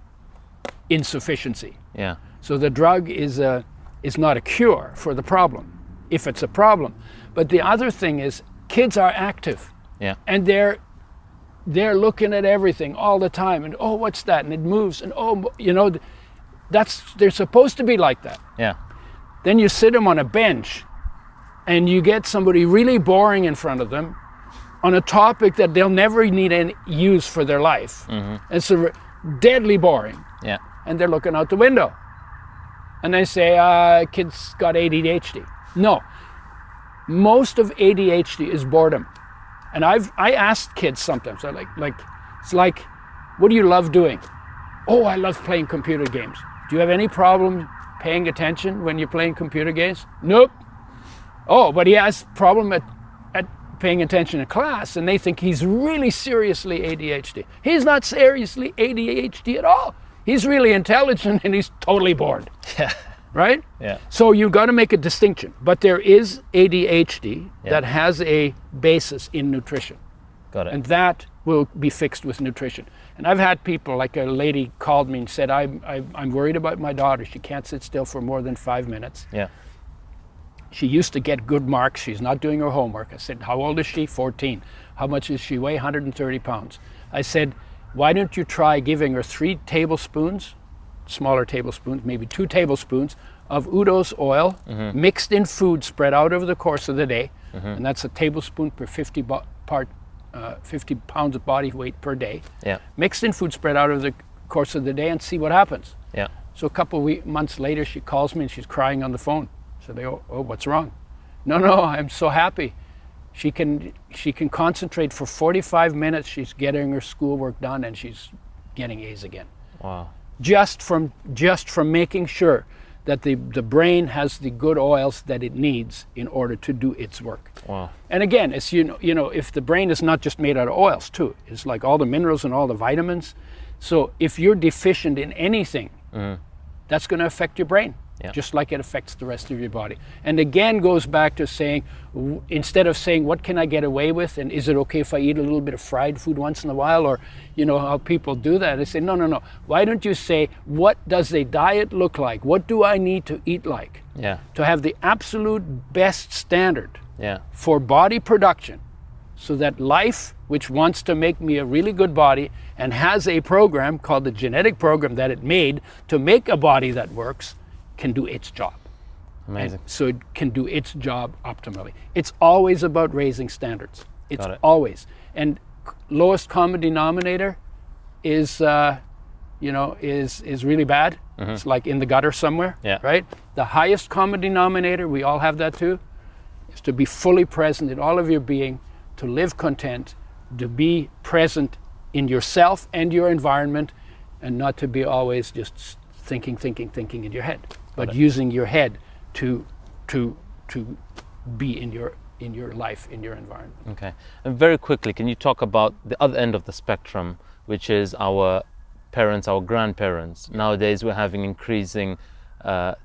insufficiency. Yeah. So the drug is not a cure for the problem, if it's a problem. But the other thing is kids are active. Yeah. And they're looking at everything all the time, and oh, what's that? And it moves, and oh, you know, they're supposed to be like that. Yeah. Then you sit them on a bench and you get somebody really boring in front of them on a topic that they'll never need any use for their life. Mm-hmm. It's deadly boring. Yeah. And they're looking out the window. And they say, kid's got ADHD. No. Most of ADHD is boredom. And I asked kids sometimes, it's like, what do you love doing? Oh, I love playing computer games. Do you have any problem paying attention when you're playing computer games? Nope. Oh, but he has a problem at paying attention in class, and they think he's really seriously ADHD. He's not seriously ADHD at all. He's really intelligent and he's totally bored. Yeah. Right? Yeah. So you've got to make a distinction. But there is ADHD that has a basis in nutrition. Got it. And that will be fixed with nutrition. And I've had people, like a lady called me and said, I'm worried about my daughter. She can't sit still for more than 5 minutes. Yeah. She used to get good marks. She's not doing her homework. I said, how old is she? 14. How much does she weigh? 130 pounds. I said, why don't you try giving her 3 tablespoons, smaller tablespoons, maybe 2 tablespoons of Udo's oil, mixed in food, spread out over the course of the day. And that's a tablespoon per 50 pounds of body weight per day. Yeah. Mixed in food, spread out over the course of the day, and see what happens. Yeah. So a couple of months later, she calls me and she's crying on the phone. So they go, oh, what's wrong? No, I'm so happy. She can concentrate for 45 minutes. She's getting her schoolwork done and she's getting A's again. Wow. Just from making sure that the brain has the good oils that it needs in order to do its work. Wow. And again, it's you know, if the brain is not just made out of oils too, it's like all the minerals and all the vitamins. So if you're deficient in anything, that's going to affect your brain. Yeah. Just like it affects the rest of your body. And again, goes back to saying, instead of saying, what can I get away with? And is it okay if I eat a little bit of fried food once in a while? Or, you know, how people do that. I say, no. Why don't you say, what does a diet look like? What do I need to eat like? Yeah. To have the absolute best standard for body production, so that life, which wants to make me a really good body and has a program called the genetic program that it made to make a body that works, can do its job. Amazing. And so it can do its job optimally. It's always about raising standards. It's always. And lowest common denominator is really bad. It's like in the gutter somewhere, right? The highest common denominator, we all have that too, is to be fully present in all of your being, to live content, to be present in yourself and your environment, and not to be always just thinking in your head, but using your head to be in your life, in your environment. Okay. And very quickly, can you talk about the other end of the spectrum, which is our parents, our grandparents? Nowadays, we're having increasing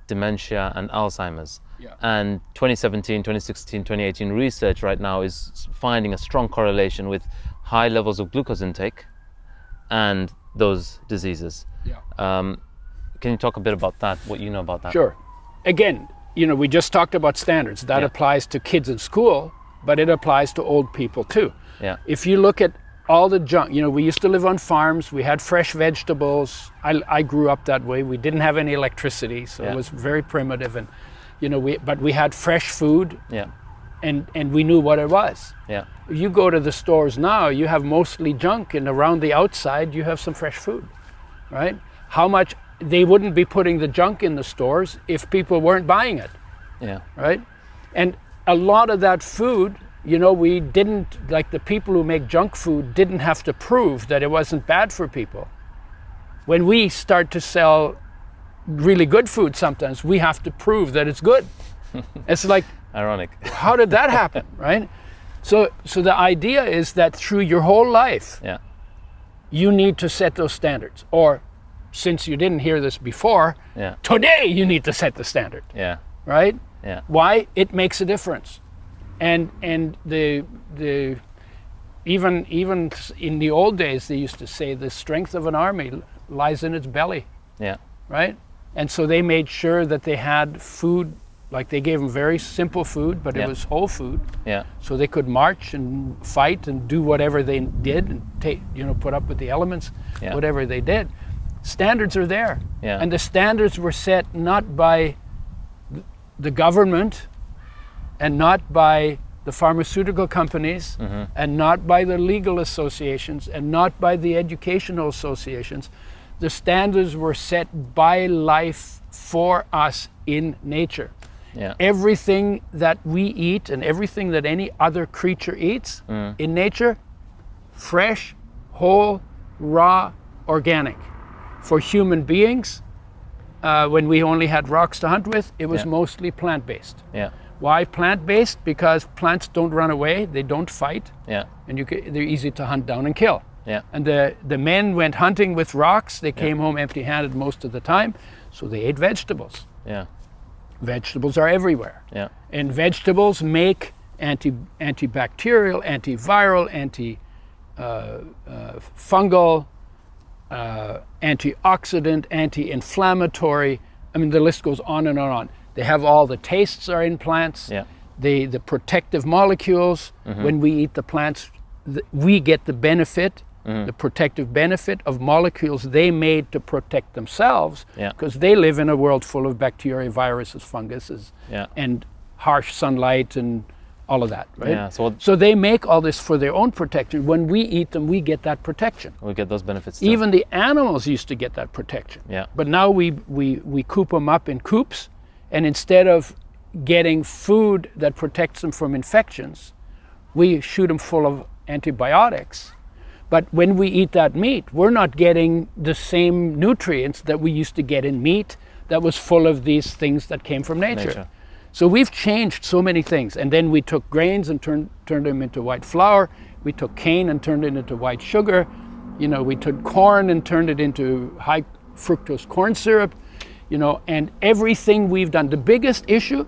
dementia and Alzheimer's. Yeah. And 2017, 2016, 2018 research right now is finding a strong correlation with high levels of glucose intake and those diseases. Yeah. Can you talk a bit about that, what you know about that? Sure. Again, we just talked about standards. That applies to kids in school, but it applies to old people too. Yeah. If you look at all the junk, we used to live on farms, we had fresh vegetables. I grew up that way. We didn't have any electricity, so it was very primitive, and but we had fresh food. Yeah. And we knew what it was. Yeah. You go to the stores now, you have mostly junk, and around the outside you have some fresh food, right? How much they wouldn't be putting the junk in the stores if people weren't buying it. Yeah. Right? And a lot of that food, we didn't, like the people who make junk food didn't have to prove that it wasn't bad for people. When we start to sell really good food, sometimes we have to prove that it's good. It's like, ironic. How did that happen, right? So the idea is that through your whole life, you need to set those standards. Or, since you didn't hear this before, today you need to set the standard. Yeah. Right? Yeah. Why? It makes a difference. And even in the old days, they used to say the strength of an army lies in its belly. Yeah. Right? And so they made sure that they had food, like they gave them very simple food, but it was whole food. Yeah. So they could march and fight and do whatever they did and put up with the elements, whatever they did. Standards are there. Yeah. And the standards were set not by the government and not by the pharmaceutical companies and not by the legal associations and not by the educational associations. The standards were set by life for us in nature. Yeah. Everything that we eat and everything that any other creature eats in nature, fresh, whole, raw, organic. For human beings, when we only had rocks to hunt with, it was mostly plant-based. Yeah. Why plant-based? Because plants don't run away, they don't fight, Yeah. and they're easy to hunt down and kill. Yeah. And the men went hunting with rocks, they came home empty-handed most of the time, so they ate vegetables. Yeah. Vegetables are everywhere. Yeah. And vegetables make antibacterial, antiviral, fungal, antioxidant, anti-inflammatory. I mean, the list goes on and on. They have all the tastes are in plants. Yeah. The protective molecules. When we eat the plants, we get the benefit, the protective benefit of molecules they made to protect themselves, because they live in a world full of bacteria, viruses, funguses, and harsh sunlight and all of that, right? Yeah, so they make all this for their own protection. When we eat them, we get that protection. We get those benefits too. Even the animals used to get that protection. Yeah. But now we coop them up in coops, and instead of getting food that protects them from infections, we shoot them full of antibiotics. But when we eat that meat, we're not getting the same nutrients that we used to get in meat that was full of these things that came from nature. So we've changed so many things. And then we took grains and turned them into white flour. We took cane and turned it into white sugar. We took corn and turned it into high fructose corn syrup. And everything we've done. The biggest issue,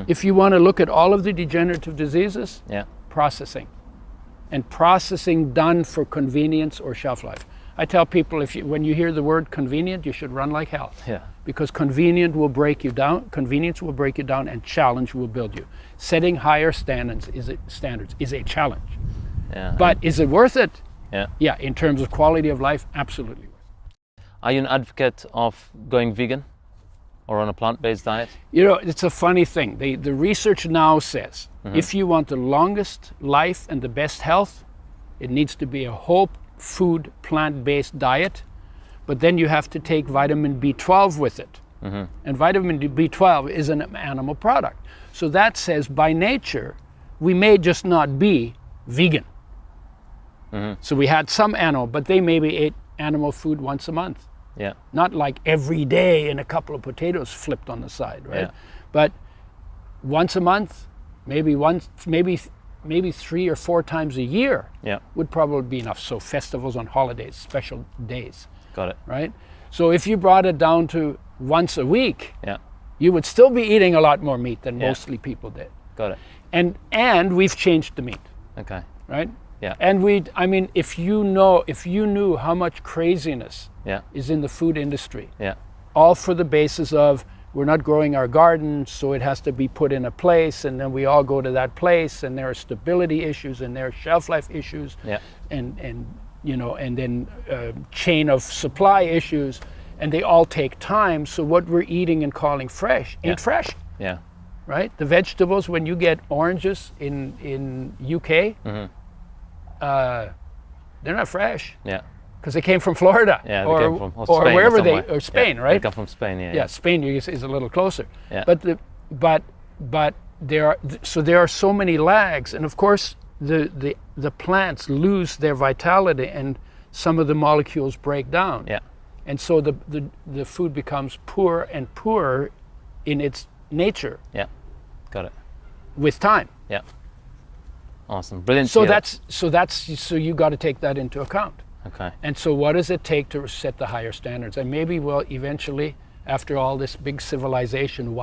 if you want to look at all of the degenerative diseases, processing. And processing done for convenience or shelf life. I tell people, when you hear the word convenient, you should run like hell. Yeah. Because convenient will break you down, convenience will break you down, and challenge will build you. Setting higher standards is a challenge. Yeah. But is it worth it? Yeah. Yeah, in terms of quality of life, absolutely worth it. Are you an advocate of going vegan or on a plant-based diet? It's a funny thing. The research now says if you want the longest life and the best health, it needs to be a whole food plant-based diet, but then you have to take vitamin B12 with it. And vitamin B12 is an animal product. So that says by nature, we may just not be vegan. So we had some animal, but they maybe ate animal food once a month. Yeah. Not like every day and a couple of potatoes flipped on the side, right? Yeah. But once a month, maybe 3 or 4 times a year would probably be enough. So festivals on holidays, special days. Got it. Right? So if you brought it down to once a week, yeah, you would still be eating a lot more meat than mostly people did. Got it. And we've changed the meat. Okay. Right? Yeah. And if you knew how much craziness is in the food industry, all for the basis of we're not growing our garden, so it has to be put in a place, and then we all go to that place, and there are stability issues, and there are shelf life issues, and then chain of supply issues, and they all take time. So what we're eating and calling fresh ain't fresh. Yeah. Right? The vegetables, when you get oranges in UK, they're not fresh. Yeah. Because they came from Florida, or Spain or wherever or Spain, right? They come from Spain, Yeah, Spain is a little closer. Yeah. But there are so many lags, and of course the plants lose their vitality, and some of the molecules break down. Yeah. And so the food becomes poorer and poorer in its nature. Yeah. Got it. With time. Yeah. Awesome. Brilliant. So you got to take that into account. Okay. And so what does it take to set the higher standards? And maybe we'll eventually after all this big civilization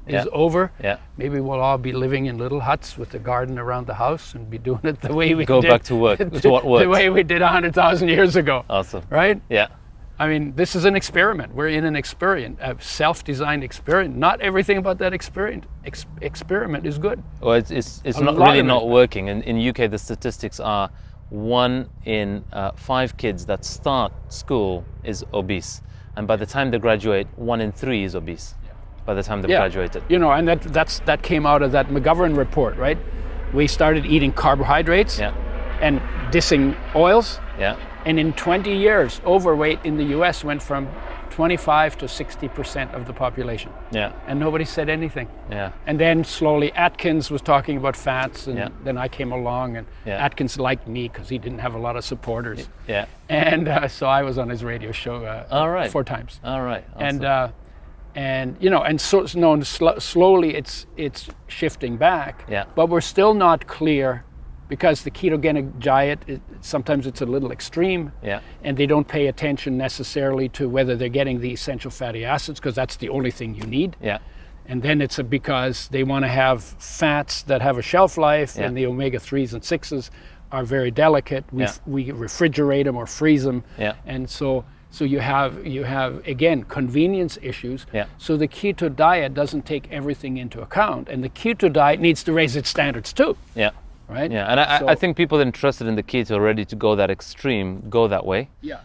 is over, maybe we'll all be living in little huts with a garden around the house and be doing it the way we go back to work, to what works. The way we did 100,000 years ago. Awesome. Right? Yeah. I mean, this is an experiment. We're in an experiment, a self-designed experiment. Not everything about that experiment is good. Well, it's not really not working. In UK, the statistics are 1 in 5 kids that start school is obese. And by the time they graduate, 1 in 3 is obese. By the time they've graduated. You know, and that came out of that McGovern report, right? We started eating carbohydrates and dissing oils. Yeah. And in 20 years, overweight in the US went from 25 to 60% of the population. Yeah. And nobody said anything. Yeah. And then slowly Atkins was talking about fats, and then I came along, and Atkins liked me because he didn't have a lot of supporters. Yeah. And so I was on his radio show 4 times. All right. Awesome. And you know, and so slowly it's shifting back. Yeah. But we're still not clear, because the ketogenic diet, sometimes it's a little extreme, and they don't pay attention necessarily to whether they're getting the essential fatty acids, because that's the only thing you need. Yeah. And then it's because they want to have fats that have a shelf life, and the omega-3s and 6s are very delicate. We refrigerate them or freeze them, and so you have again convenience issues. So the keto diet doesn't take everything into account, and the keto diet needs to raise its standards too. Yeah. Right? Yeah, and I think people interested in the keto are ready to go that extreme, go that way. Yeah.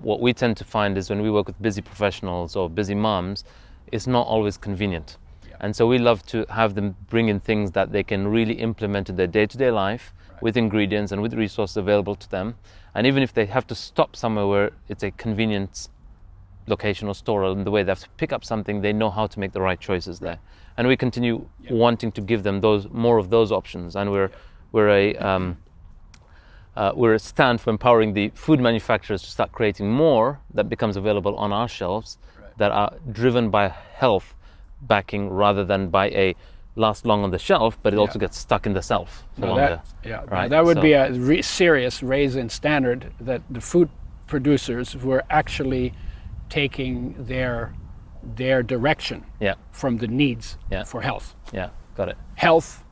What we tend to find is when we work with busy professionals or busy moms, it's not always convenient. Yeah. And so we love to have them bring in things that they can really implement in their day-to-day life with ingredients and with resources available to them. And even if they have to stop somewhere where it's a convenient location or store, or in the way they have to pick up something, they know how to make the right choices there. And we continue wanting to give them more of those options. And we're a stand for empowering the food manufacturers to start creating more that becomes available on our shelves that are driven by health backing rather than by a last long on the shelf, but it also gets stuck in the shelf for longer. That would be a serious raise in standard, that the food producers were actually taking their direction from the needs for health. Yeah, got it. Health.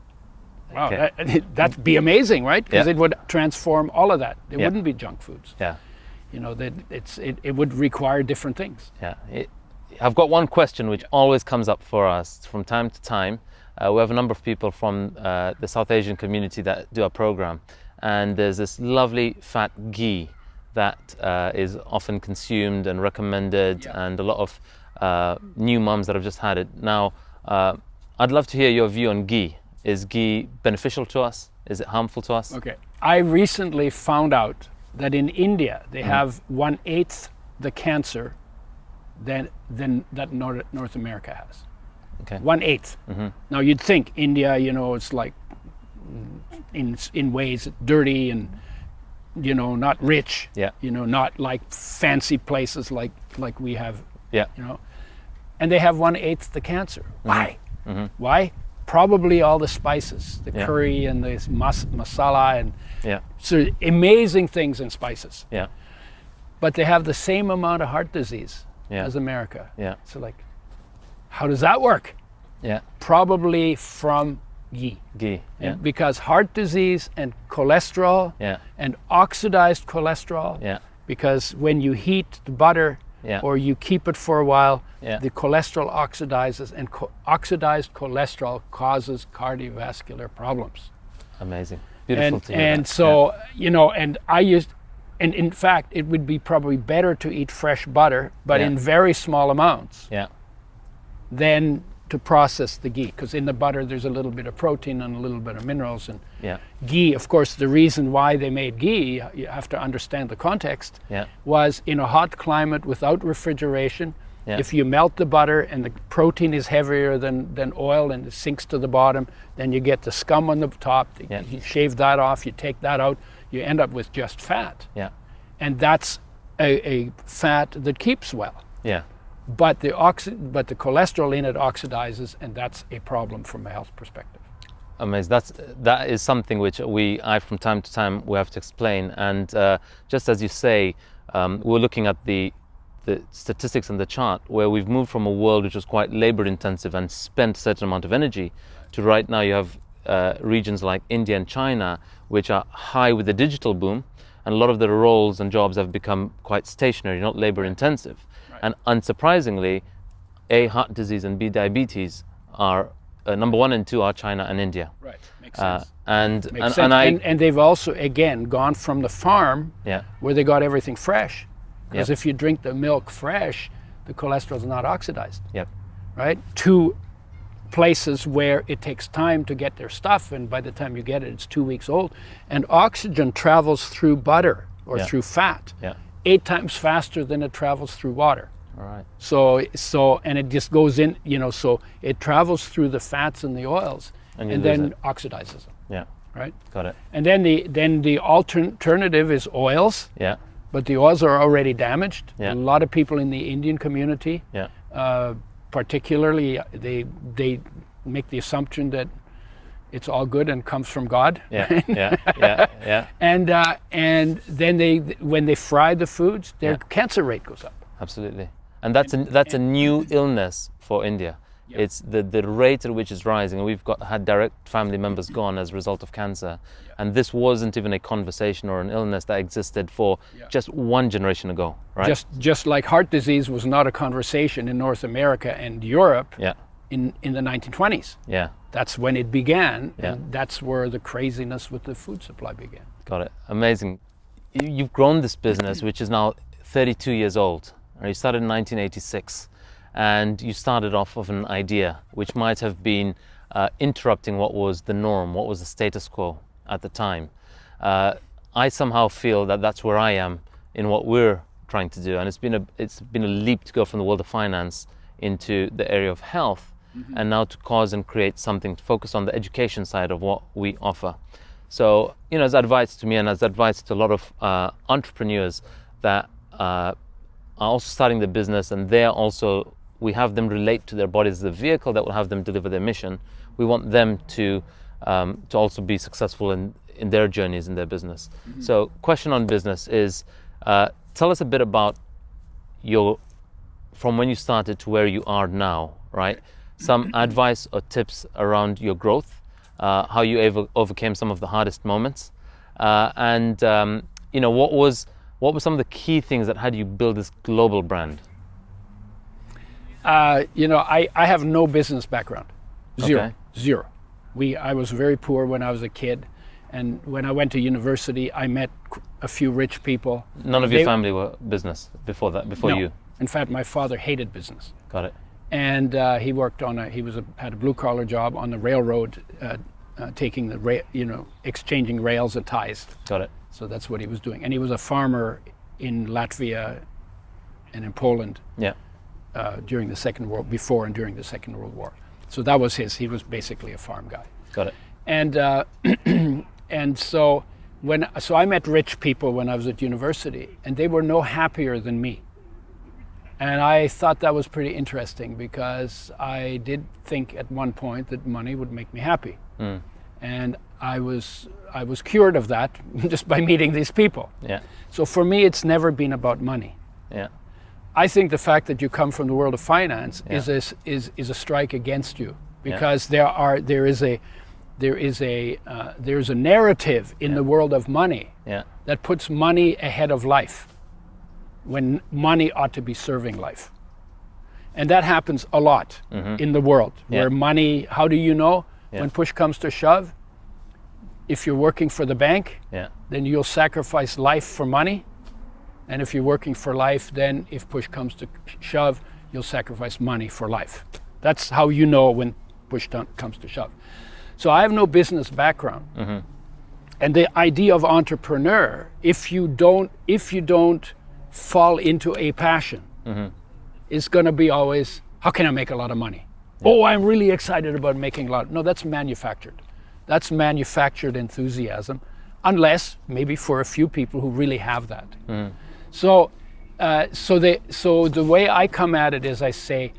Wow, that'd be amazing, right? Because it would transform all of that. It wouldn't be junk foods. Yeah. You know, that it would require different things. Yeah. I've got one question which always comes up for us from time to time. We have a number of people from the South Asian community that do our program, and there's this lovely fat ghee that is often consumed and recommended, and a lot of new mums that have just had it. Now, I'd love to hear your view on ghee. Is ghee beneficial to us? Is it harmful to us? Okay. I recently found out that in India they have 1/8 the cancer than that North America has. Okay. 1/8. Now you'd think India, you know, it's like in ways dirty and, you know, not rich. Yeah. You know, not like fancy places like we have. Yeah. You know, and they have 1/8 the cancer. Why? Why? Probably all the spices, the curry and the masala, and so amazing things in spices. Yeah. But they have the same amount of heart disease as America. Yeah. So like, how does that work? Yeah. Probably from ghee. Ghee. Yeah. Because heart disease and cholesterol and oxidized cholesterol. Yeah. Because when you heat the butter or you keep it for a while, the cholesterol oxidizes, and oxidized cholesterol causes cardiovascular problems. Amazing. Beautiful to hear and that. So, you know, and in fact, it would be probably better to eat fresh butter, but in very small amounts, than to process the ghee, because in the butter there's a little bit of protein and a little bit of minerals. And ghee, of course, the reason why they made ghee, you have to understand the context, was in a hot climate without refrigeration. If you melt the butter and the protein is heavier than oil and it sinks to the bottom, then you get the scum on the top. You shave that off, you take that out, you end up with just fat. And that's a fat that keeps well. But the cholesterol in it oxidizes, and that's a problem from a health perspective. Amazing. That is something which I from time to time we have to explain. And just as you say, we're looking at the the statistics and the chart, where we've moved from a world which was quite labor intensive and spent a certain amount of energy, to right now you have regions like India and China which are high with the digital boom, and a lot of the roles and jobs have become quite stationary, not labor intensive. Right. And unsurprisingly, A, heart disease, and B, diabetes are number 1 and 2 are China and India. Right, makes sense. And they've also, again, gone from the farm where they got everything fresh. Because if you drink the milk fresh, the cholesterol is not oxidized. Yep. Right? To places where it takes time to get their stuff, and by the time you get it, it's 2 weeks old. And oxygen travels through butter or through fat 8 times faster than it travels through water. All right. So and it just goes in, so it travels through the fats and the oils, and then oxidizes them. Yeah. Right. Got it. And then the alternative is oils. Yeah. But the oils are already damaged. Yeah. A lot of people in the Indian community, particularly, they make the assumption that it's all good and comes from God. Yeah. And then when they fry the foods, their cancer rate goes up. Absolutely. And that's a new illness for India. Yep. It's the rate at which it's rising, and we've had direct family members gone as a result of cancer. Yep. And this wasn't even a conversation or an illness that existed for just 1 generation ago, right? Just like heart disease was not a conversation in North America and Europe in the 1920s. Yeah. That's when it began, and that's where the craziness with the food supply began. Got it. Amazing. You've grown this business, which is now 32 years old. You started in 1986, and you started off of an idea which might have been interrupting what was the norm, what was the status quo at the time. I somehow feel that that's where I am in what we're trying to do, and it's been a leap to go from the world of finance into the area of health, and now to cause and create something to focus on the education side of what we offer. So, as advice to me and as advice to a lot of entrepreneurs that are also starting the business, and we have them relate to their bodies as the vehicle that will have them deliver their mission. We want them to also be successful in their journeys in their business. So, question on business is, tell us a bit about from when you started to where you are now, right? Some advice or tips around your growth, how you overcame some of the hardest moments, and what were some of the key things that had you build this global brand? I have no business background. Zero. I was very poor when I was a kid, and when I went to university, I met a few rich people. None of your family were business before No. you? In fact, my father hated business. Got it. And he worked had a blue collar job on the railroad, taking exchanging rails and ties. Got it. So that's what he was doing. And he was a farmer in Latvia and in Poland during the before and during the Second World War. So that was he was basically a farm guy. Got it. And so I met rich people when I was at university, and they were no happier than me. And I thought that was pretty interesting, because I did think at one point that money would make me happy. And I was cured of that just by meeting these people. Yeah. So for me, it's never been about money. Yeah. I think the fact that you come from the world of finance is a strike against you, because there is a narrative in the world of money that puts money ahead of life, when money ought to be serving life. And that happens a lot in the world, where money, how do you know? When push comes to shove, if you're working for the bank, then you'll sacrifice life for money. And if you're working for life, then if push comes to shove, you'll sacrifice money for life. That's how you know when push comes to shove. So I have no business background. And the idea of entrepreneur, if you don't fall into a passion, is going to be always, how can I make a lot of money? Oh, I'm really excited about making a lot. No, that's manufactured. That's manufactured enthusiasm, unless maybe for a few people who really have that. So the way I come at it is, I say,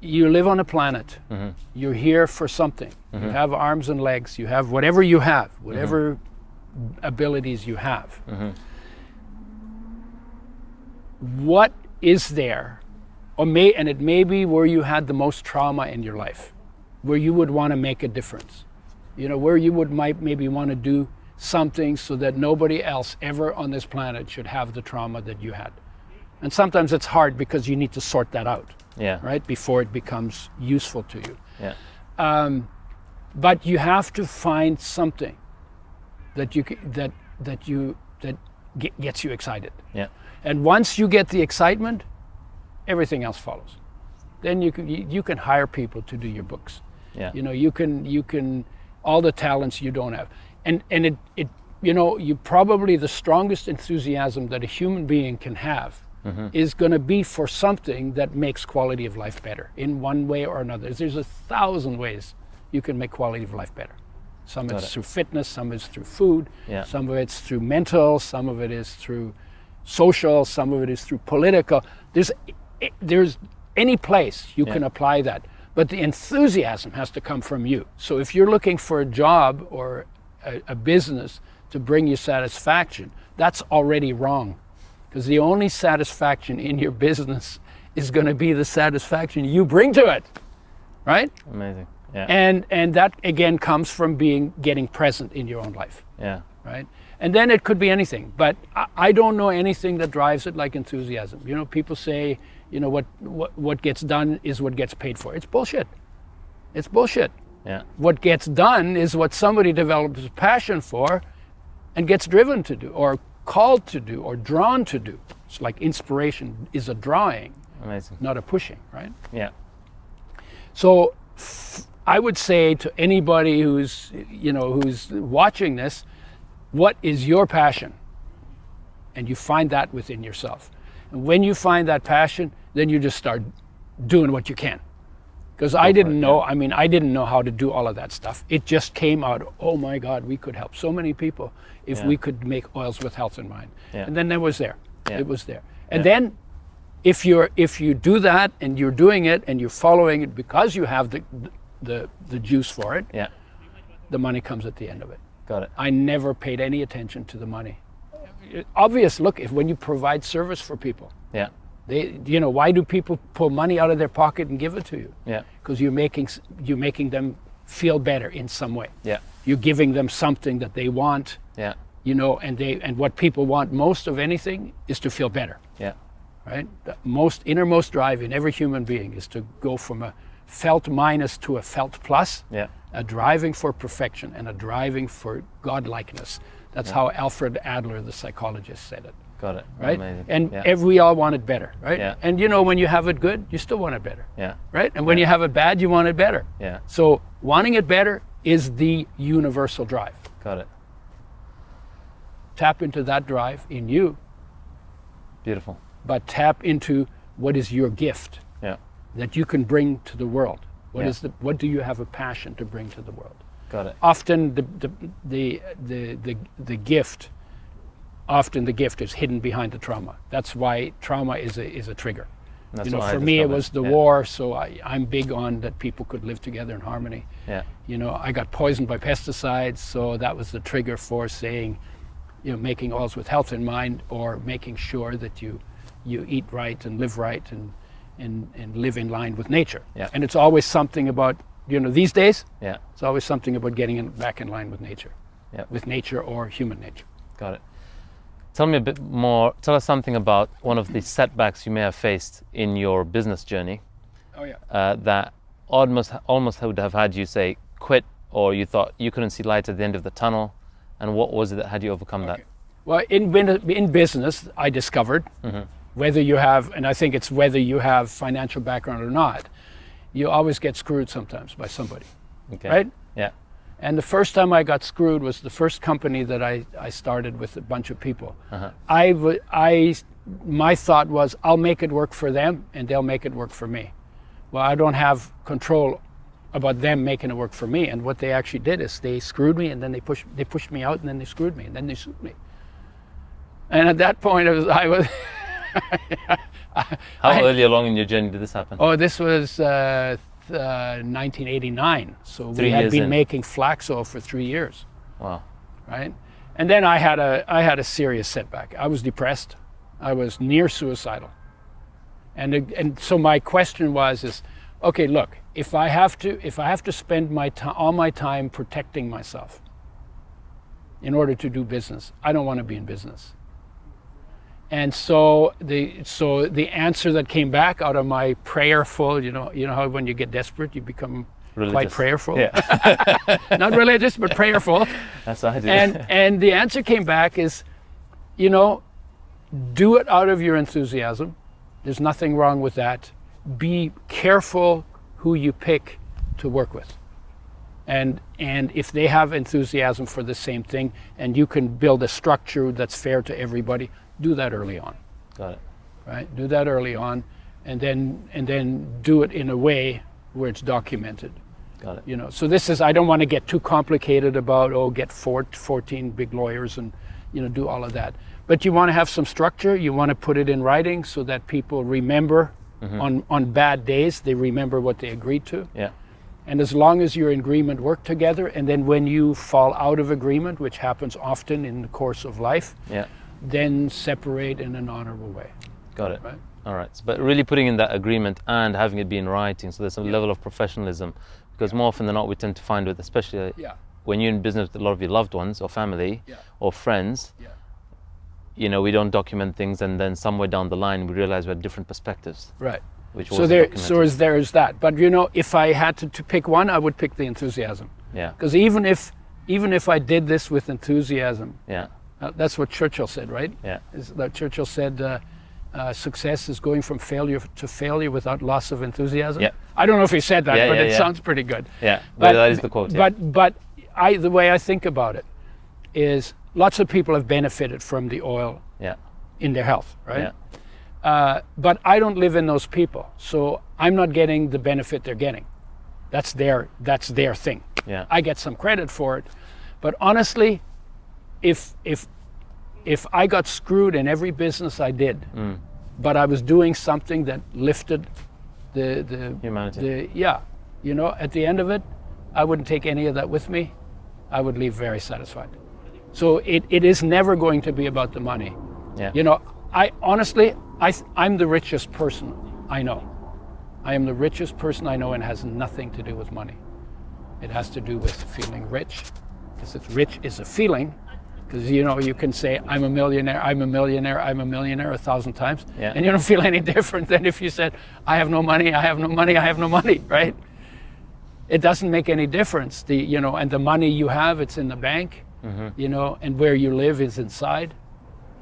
you live on a planet. You're here for something. You have arms and legs. You have whatever you have, whatever abilities you have. is there, and it may be where you had the most trauma in your life, where you would want to make a difference, where you might maybe want to do something so that nobody else ever on this planet should have the trauma that you had. And sometimes it's hard because you need to sort that out, right, before it becomes useful to you. Yeah. But you have to find something that gets you excited. Yeah. And once you get the excitement, everything else follows. Then you can hire people to do your books. Yeah. You can all the talents you don't have. And it you probably the strongest enthusiasm that a human being can have is going to be for something that makes quality of life better in one way or another. There's 1,000 ways you can make quality of life better. Some of it's through fitness, some of it's through food, some of it's through mental, some of it is through social, some of it is through political. There's any place you can apply that, but the enthusiasm has to come from you. So if you're looking for a job or a business to bring you satisfaction, that's already wrong, because the only satisfaction in your business is going to be the satisfaction you bring to it, right? Amazing. Yeah. And that again comes from getting present in your own life. Yeah. Right. And then it could be anything, but I don't know anything that drives it like enthusiasm. People say, what gets done is what gets paid for. It's bullshit. It's bullshit. Yeah. What gets done is what somebody develops a passion for and gets driven to do, or called to do, or drawn to do. It's like inspiration is a drawing, amazing, not a pushing, right? Yeah. So I would say to anybody who's watching this, what is your passion? And you find that within yourself. And when you find that passion, then you just start doing what you can. Because I didn't know how to do all of that stuff. It just came out, oh my God, we could help so many people if we could make oils with health in mind. Yeah. And then it was there. Yeah. It was there. And then if you do that and you're doing it and you're following it because you have the juice for it, the money comes at the end of it. Got it. I never paid any attention to the money. Obvious, look, when you provide service for people, why do people pull money out of their pocket and give it to you? Yeah. Because you're making them feel better in some way. Yeah. You're giving them something that they want. Yeah. And what people want most of anything is to feel better. Yeah. Right? The innermost drive in every human being is to go from a felt minus to a felt plus. Yeah. A driving for perfection and a driving for godlikeness. That's how Alfred Adler, the psychologist, said it. Got it. Right? Amazing. And we all want it better, right? Yeah. And when you have it good, you still want it better. Yeah. Right? And when you have it bad, you want it better. Yeah. So wanting it better is the universal drive. Got it. Tap into that drive in you. Beautiful. But tap into what is your gift that you can bring to the world. What do you have a passion to bring to the world? Got it. Often the gift is hidden behind the trauma. That's why trauma is a trigger. That's for me it was the war, so I'm big on that people could live together in harmony. Yeah. I got poisoned by pesticides, so that was the trigger for saying, making oils with health in mind, or making sure that you eat right and live right and live in line with nature. Yeah. And it's always something about, these days, it's always something about getting back in line with nature. Yeah. With nature or human nature. Got it. Tell me a bit more, tell us something about one of the setbacks you may have faced in your business journey. Oh yeah. That almost would have had you say quit, or you thought you couldn't see light at the end of the tunnel. And what was it that had you overcome that? Well, in business, I discovered whether you have, and I think it's whether you have financial background or not, you always get screwed sometimes by somebody, right? Yeah. And the first time I got screwed was the first company that I started with a bunch of people. My thought was, I'll make it work for them and they'll make it work for me. Well, I don't have control about them making it work for me. And what they actually did is they screwed me, and then they pushed me out, and then they screwed me, and then they sued me. And at that point, I was How early along in your journey did this happen? Oh, this was 1989. So we had been making flax oil for 3 years. Wow. Right? And then I had a serious setback. I was depressed. I was near suicidal. And so my question is, okay, look, if I have to spend all my time protecting myself in order to do business, I don't want to be in business. And so the answer that came back out of my prayerful, you know how when you get desperate, you become religious. Quite prayerful. Yeah. Not religious, but prayerful. That's what I do. And the answer came back is, do it out of your enthusiasm. There's nothing wrong with that. Be careful who you pick to work with. And if they have enthusiasm for the same thing, and you can build a structure that's fair to everybody, do that early on. Got it. Right? Do that early on, and then do it in a way where it's documented. Got it. So this is, I don't want to get too complicated about, get 14 big lawyers and, do all of that. But you want to have some structure. You want to put it in writing so that people remember on bad days, they remember what they agreed to. Yeah. And as long as you're in agreement, work together. And then when you fall out of agreement, which happens often in the course of life, then separate in an honorable way. Got it. Right? All right. But really putting in that agreement and having it be in writing, so there's a level of professionalism, because more often than not, we tend to find with, especially when you're in business with a lot of your loved ones or family or friends, we don't document things, and then somewhere down the line we realize we had different perspectives. Right. So there's that. But if I had to pick one, I would pick the enthusiasm. Yeah. Because even if I did this with enthusiasm, that's what Churchill said, right? Yeah. Churchill said, success is going from failure to failure without loss of enthusiasm. Yeah. I don't know if he said that, but it sounds pretty good. Yeah. But that is the quote. Yeah. But the way I think about it is, lots of people have benefited from the oil in their health, right? Yeah. But I don't live in those people, so I'm not getting the benefit they're getting. That's their thing. Yeah. I get some credit for it, but honestly, if I got screwed in every business I did, but I was doing something that lifted the humanity. At the end of it, I wouldn't take any of that with me. I would leave very satisfied. So it is never going to be about the money. Yeah. I'm the richest person I know. I am the richest person I know, and it has nothing to do with money. It has to do with feeling rich, because rich is a feeling. Because you can say I'm a millionaire 1,000 times, and you don't feel any different than if you said I have no money, right? It doesn't make any difference. And the money you have, it's in the bank. And where you live is inside,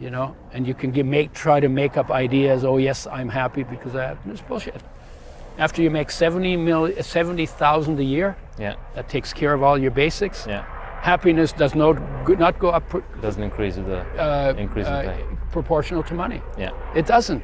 and you can try to make up ideas. Oh yes, I'm happy because I have. It's bullshit. After you make 70,000 a year, that takes care of all your basics. Happiness does not go up. Doesn't increase with the increase in pay. Proportional to money. Yeah. It doesn't,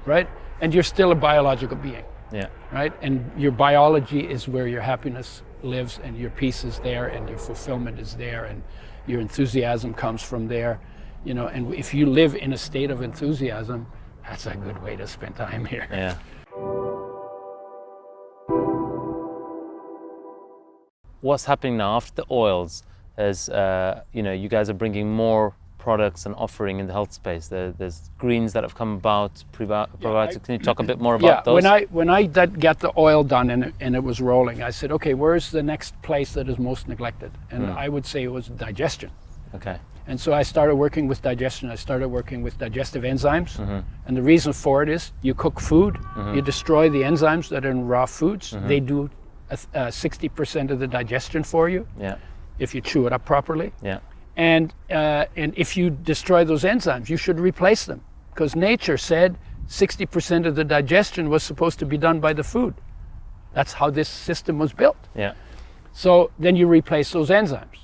right? And you're still a biological being. Yeah. Right. And your biology is where your happiness lives, and your peace is there, and your fulfillment is there, and your enthusiasm comes from there. And if you live in a state of enthusiasm, that's a good way to spend time here. Yeah. What's happening now after the oils is, you guys are bringing more products and offering in the health space. There's greens that have come about, probiotics. Can you talk a bit more about those? When I got the oil done and it was rolling, I said, okay, where's the next place that is most neglected? And I would say it was digestion. Okay. And so I started working with digestion. I started working with digestive enzymes. And the reason for it is you cook food, you destroy the enzymes that are in raw foods. They do 60% of the digestion for you if you chew it up properly. Yeah. And if you destroy those enzymes, you should replace them, because nature said 60% of the digestion was supposed to be done by the food. That's how this system was built. Yeah. So then you replace those enzymes.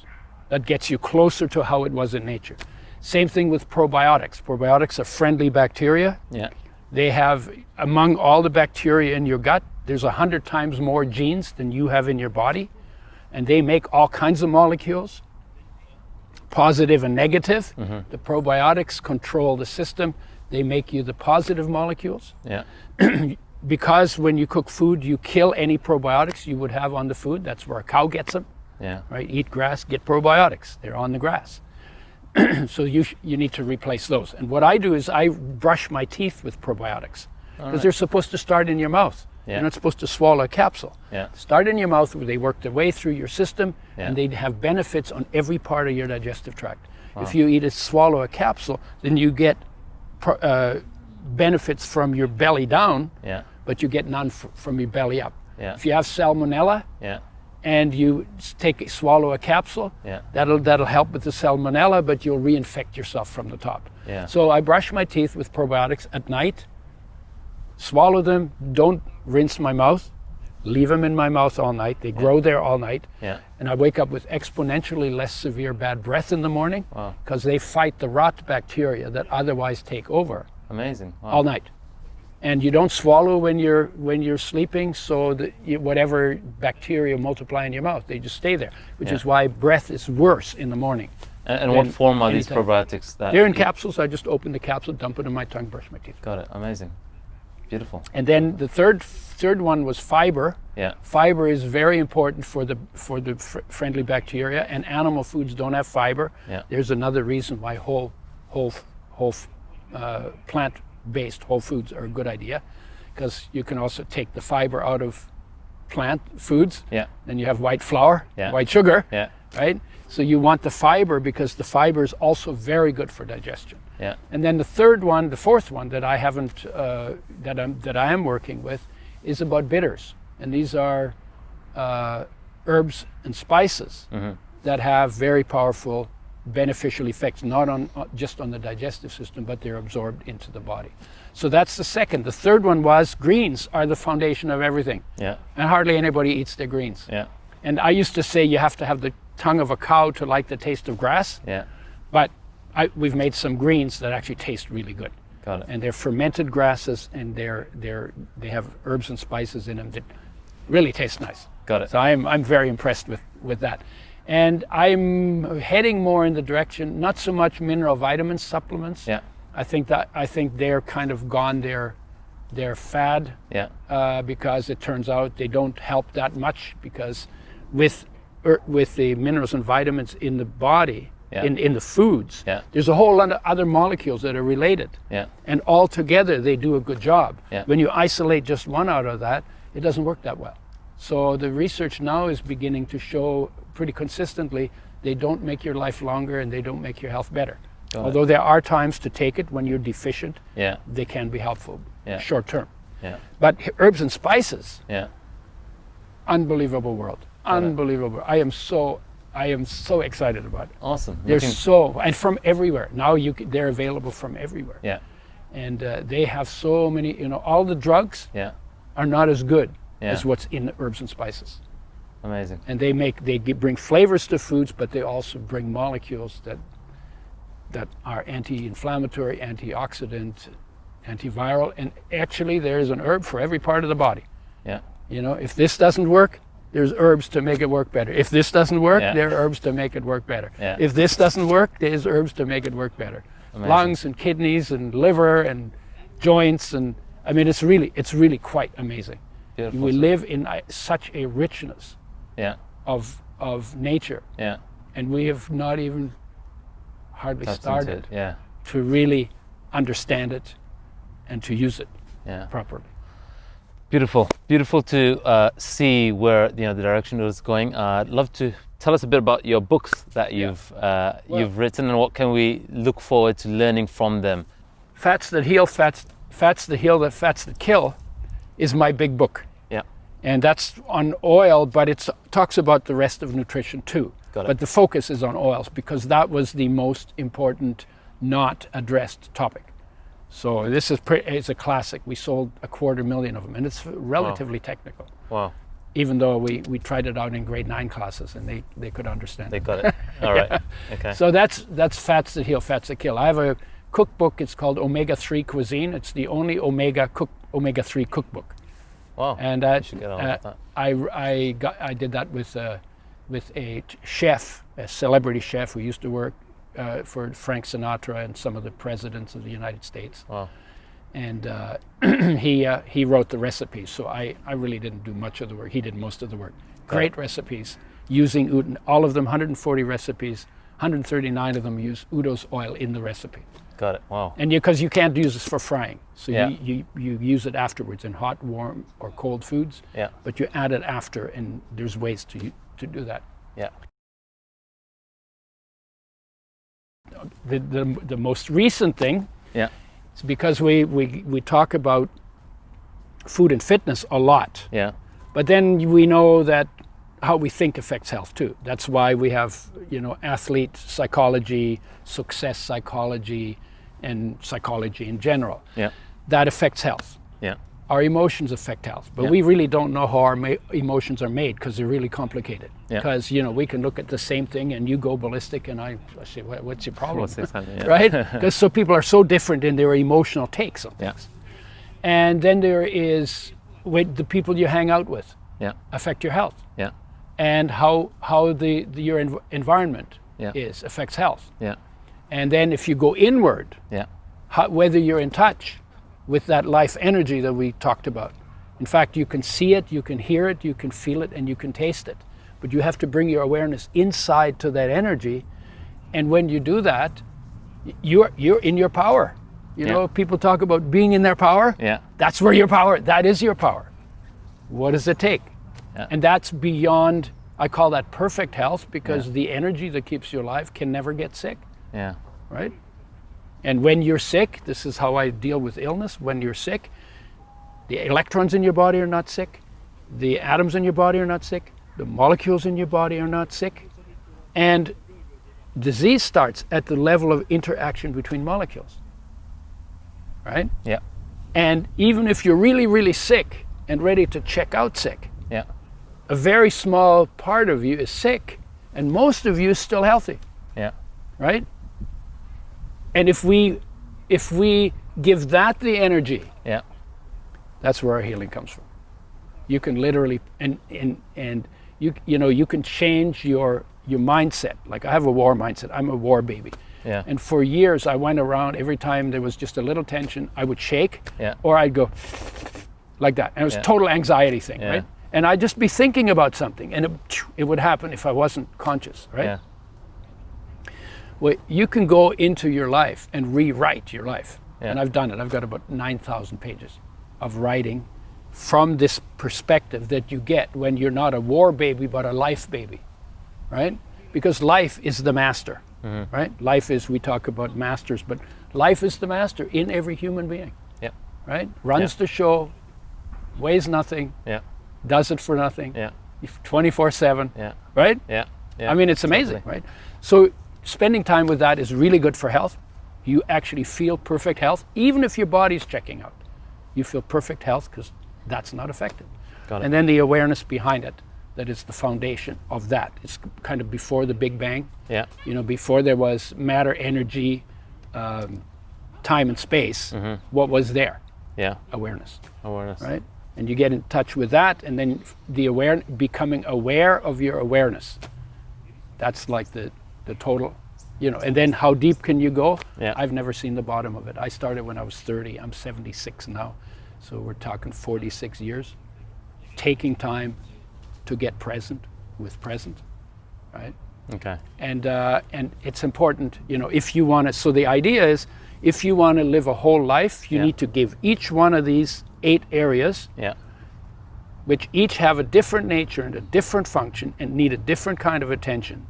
That gets you closer to how it was in nature. Same thing with probiotics. Probiotics are friendly bacteria. Yeah. They have, among all the bacteria in your gut, there's 100 times more genes than you have in your body, and they make all kinds of molecules, positive and negative. The probiotics control the system. They make you the positive molecules. Yeah. Because when you cook food, you kill any probiotics you would have on the food. That's where a cow gets them. Yeah. Right? Eat grass, get probiotics. They're on the grass. So you need to replace those. And what I do is I brush my teeth with probiotics. because they're supposed to start in your mouth. Yeah. You're not supposed to swallow a capsule. Yeah. Start in your mouth where they work their way through your system, and they have benefits on every part of your digestive tract. Wow. If you swallow a capsule, then you get benefits from your belly down, but you get none from your belly up. Yeah. If you have salmonella, and you swallow a capsule, that'll help with the salmonella, but you'll reinfect yourself from the top. Yeah. So I brush my teeth with probiotics at night, swallow them, don't rinse my mouth, leave them in my mouth all night. They grow there all night. Yeah. And I wake up with exponentially less severe bad breath in the morning because they fight the rot bacteria that otherwise take over. Amazing. Wow. All night. And you don't swallow when you're sleeping, so that whatever bacteria multiply in your mouth, they just stay there, which is why breath is worse in the morning. And what form are these probiotics? They're in capsules. I just open the capsule, dump it in my tongue, brush my teeth. Got it. Amazing. Beautiful. And then the third one was fiber. Yeah. Fiber is very important for the friendly bacteria, and animal foods don't have fiber. Yeah. There's another reason why whole plant-based whole foods are a good idea, because you can also take the fiber out of plant foods. Yeah. Then you have white flour, white sugar. Yeah. Right. So you want the fiber because the fiber is also very good for digestion. Yeah. And then the fourth one that I haven't, that I am working with, is about bitters, and these are herbs and spices that have very powerful beneficial effects, not just on the digestive system, but they're absorbed into the body. So that's the second. The third one was greens are the foundation of everything. Yeah. And hardly anybody eats their greens. Yeah. And I used to say you have to have the tongue of a cow to like the taste of grass. Yeah. But we've made some greens that actually taste really good. Got it. And they're fermented grasses, and they have herbs and spices in them that really taste nice. Got it. So I'm very impressed with that. And I'm heading more in the direction, not so much mineral vitamin supplements. Yeah. I think they're kind of gone their fad. Yeah. Because it turns out they don't help that much, because with the minerals and vitamins in the body, in the foods, there's a whole lot of other molecules that are related. Yeah. And all together they do a good job. Yeah. When you isolate just one out of that, it doesn't work that well. So the research now is beginning to show pretty consistently they don't make your life longer and they don't make your health better. Although there are times to take it when you're deficient, they can be helpful short term. Yeah. But herbs and spices, unbelievable world. Unbelievable. I am so excited about it. Awesome. And from everywhere. Now they're available from everywhere. Yeah. And they have so many, all the drugs are not as good as what's in the herbs and spices. Amazing. And they bring flavors to foods, but they also bring molecules that are anti-inflammatory, antioxidant, antiviral, and actually there's an herb for every part of the body. Yeah. If this doesn't work, there's herbs to make it work better. If this doesn't work, there are herbs to make it work better. Yeah. If this doesn't work, there's herbs to make it work better. Amazing. Lungs and kidneys and liver and joints, and I mean it's really quite amazing. Beautiful. We live in such a richness of nature, and we have not even hardly started to really understand it and to use it properly. Beautiful to see where the direction it was going. I'd love to tell us a bit about your books that you've written, and what can we look forward to learning from them. Fats That Heal, Fats That Heal, Fats That Kill is my big book. Yeah. And that's on oil, but it talks about the rest of nutrition too. Got it. But the focus is on oils because that was the most important not addressed topic. So this it's a classic. We sold 250,000 of them, and it's relatively technical. Wow. Even though we tried it out in grade 9 classes and they could understand. They got it. All right. Okay. So that's Fats That Heal, Fats That Kill. I have a cookbook. It's called Omega-3 Cuisine. It's the only omega-3 cookbook. Wow. And I should get on with that. I did that with a chef, a celebrity chef who used to work for Frank Sinatra and some of the presidents of the United States. Wow. And he wrote the recipes, so I really didn't do much of the work. He did most of the work. Great recipes, using all of them, 140 recipes, 139 of them use Udo's oil in the recipe. Got it. Wow. And because you can't use this for frying, so Yeah. you use it afterwards in hot, warm, or cold foods. Yeah. But you add it after, and there's ways to do that. Yeah. The most recent thing, Yeah. is because we talk about food and fitness a lot. Yeah. But then we know that how we think affects health too. That's why we have, athlete psychology, success psychology, and psychology in general. Yeah. That affects health. Yeah. Our emotions affect health, but Yeah. we really don't know how our emotions are made because they're really complicated. Yeah. Because, we can look at the same thing and you go ballistic and I say, what's your problem? What's exactly, yeah. Right? Because so people are so different in their emotional takes on Yeah. things. And then there is with the people you hang out with Yeah. affect your health. Yeah. And how your environment Yeah. affects health. Yeah. And then if you go inward, Yeah. whether you're in touch with that life energy that we talked about. In fact, you can see it, you can hear it, you can feel it, and you can taste it. But you have to bring your awareness inside to that energy. And when you do that, you're in your power. People talk about being in their power. Yeah. That's where your power, that is your power. What does it take? Yeah. And that's beyond, I call that perfect health, because the energy that keeps you alive can never get sick. Yeah. Right? And when you're sick, this is how I deal with illness. When you're sick, the electrons in your body are not sick. The atoms in your body are not sick. The molecules in your body are not sick. And disease starts at the level of interaction between molecules. Right? Yeah. And even if you're really, really sick and ready to check out sick, Yeah. a very small part of you is sick and most of you is still healthy. Yeah. Right? And if we give that the energy, Yeah. that's where our healing comes from. You can literally and you can change your mindset. Like I have a war mindset. I'm a war baby. Yeah. And for years I went around, every time there was just a little tension, I would shake. Yeah. Or I'd go like that. And it was a total anxiety thing, Yeah. right? And I'd just be thinking about something and it would happen if I wasn't conscious, right? Yeah. Well, you can go into your life and rewrite your life. Yeah. And I've done it. I've got about 9,000 pages of writing from this perspective that you get when you're not a war baby, but a life baby, right? Because life is the master, right? Life is, we talk about masters, but life is the master in every human being, Yeah. right? Runs the show, weighs nothing, Yeah. does it for nothing, Yeah. 24/7, Yeah. right? Yeah. Yeah. I mean, it's amazing, Totally. right? So spending time with that is really good for health. You actually feel perfect health, even if your body's checking out. You feel perfect health because that's not affected. Got it. And then the awareness behind it, that is the foundation of that. It's kind of before the Big Bang. Yeah. Before there was matter, energy, time and space, what was there? Yeah. Awareness, Awareness. right? And you get in touch with that, and then becoming aware of your awareness. That's like the total, and then how deep can you go? Yeah. I've never seen the bottom of it. I started when I was 30. I'm 76 now. So we're talking 46 years. Taking time to get present with present, right? Okay. And it's important, if you want to, so the idea is, if you want to live a whole life, you need to give each one of these 8 areas, Yeah. which each have a different nature and a different function and need a different kind of attention,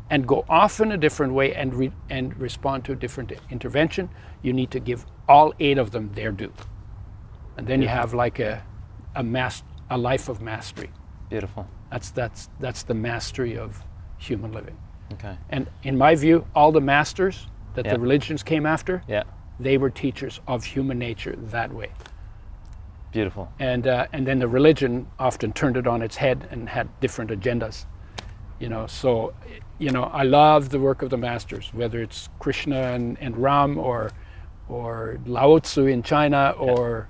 and go off in a different way and respond to a different intervention. You need to give all 8 of them their due. And then you have like a life of mastery. Beautiful. That's the mastery of human living. Okay. And in my view, all the masters that Yeah. the religions came after, Yeah. they were teachers of human nature that way. Beautiful. And then the religion often turned it on its head and had different agendas. So I love the work of the masters, whether it's Krishna and Ram or Lao Tzu in China or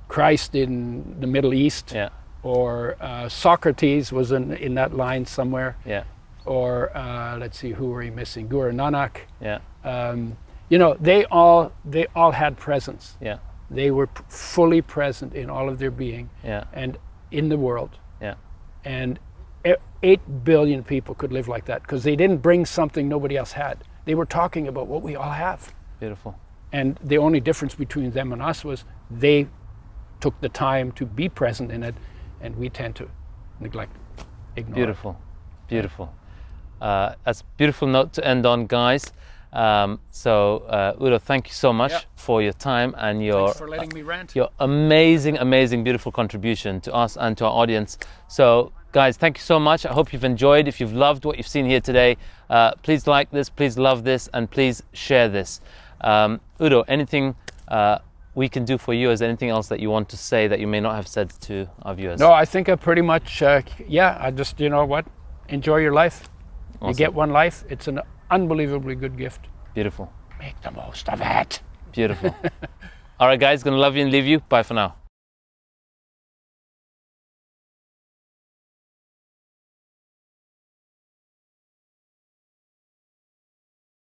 Christ in the Middle East. Yeah. Or Socrates was in that line somewhere. Yeah. Or let's see, who were we missing? Guru Nanak. Yeah. They all had presence. Yeah. They were fully present in all of their being Yeah. and in the world. Yeah. And 8 billion people could live like that because they didn't bring something nobody else had. They were talking about what we all have. Beautiful. And the only difference between them and us was they took the time to be present in it, and we tend to neglect, ignore. Beautiful, beautiful. That's a beautiful note to end on, guys. Udo, thank you so much for your time and your Thanks for letting me rant. Your amazing, amazing, beautiful contribution to us and to our audience. So, guys, thank you so much. I hope you've enjoyed. If you've loved what you've seen here today, please like this, please love this, and please share this. Udo, anything we can do for you? Is there anything else that you want to say that you may not have said to our viewers? No, I think I pretty much, I just, you know what, enjoy your life. Awesome. You get one life. It's an unbelievably good gift. Beautiful. Make the most of it. Beautiful. All right, guys, gonna love you and leave you. Bye for now.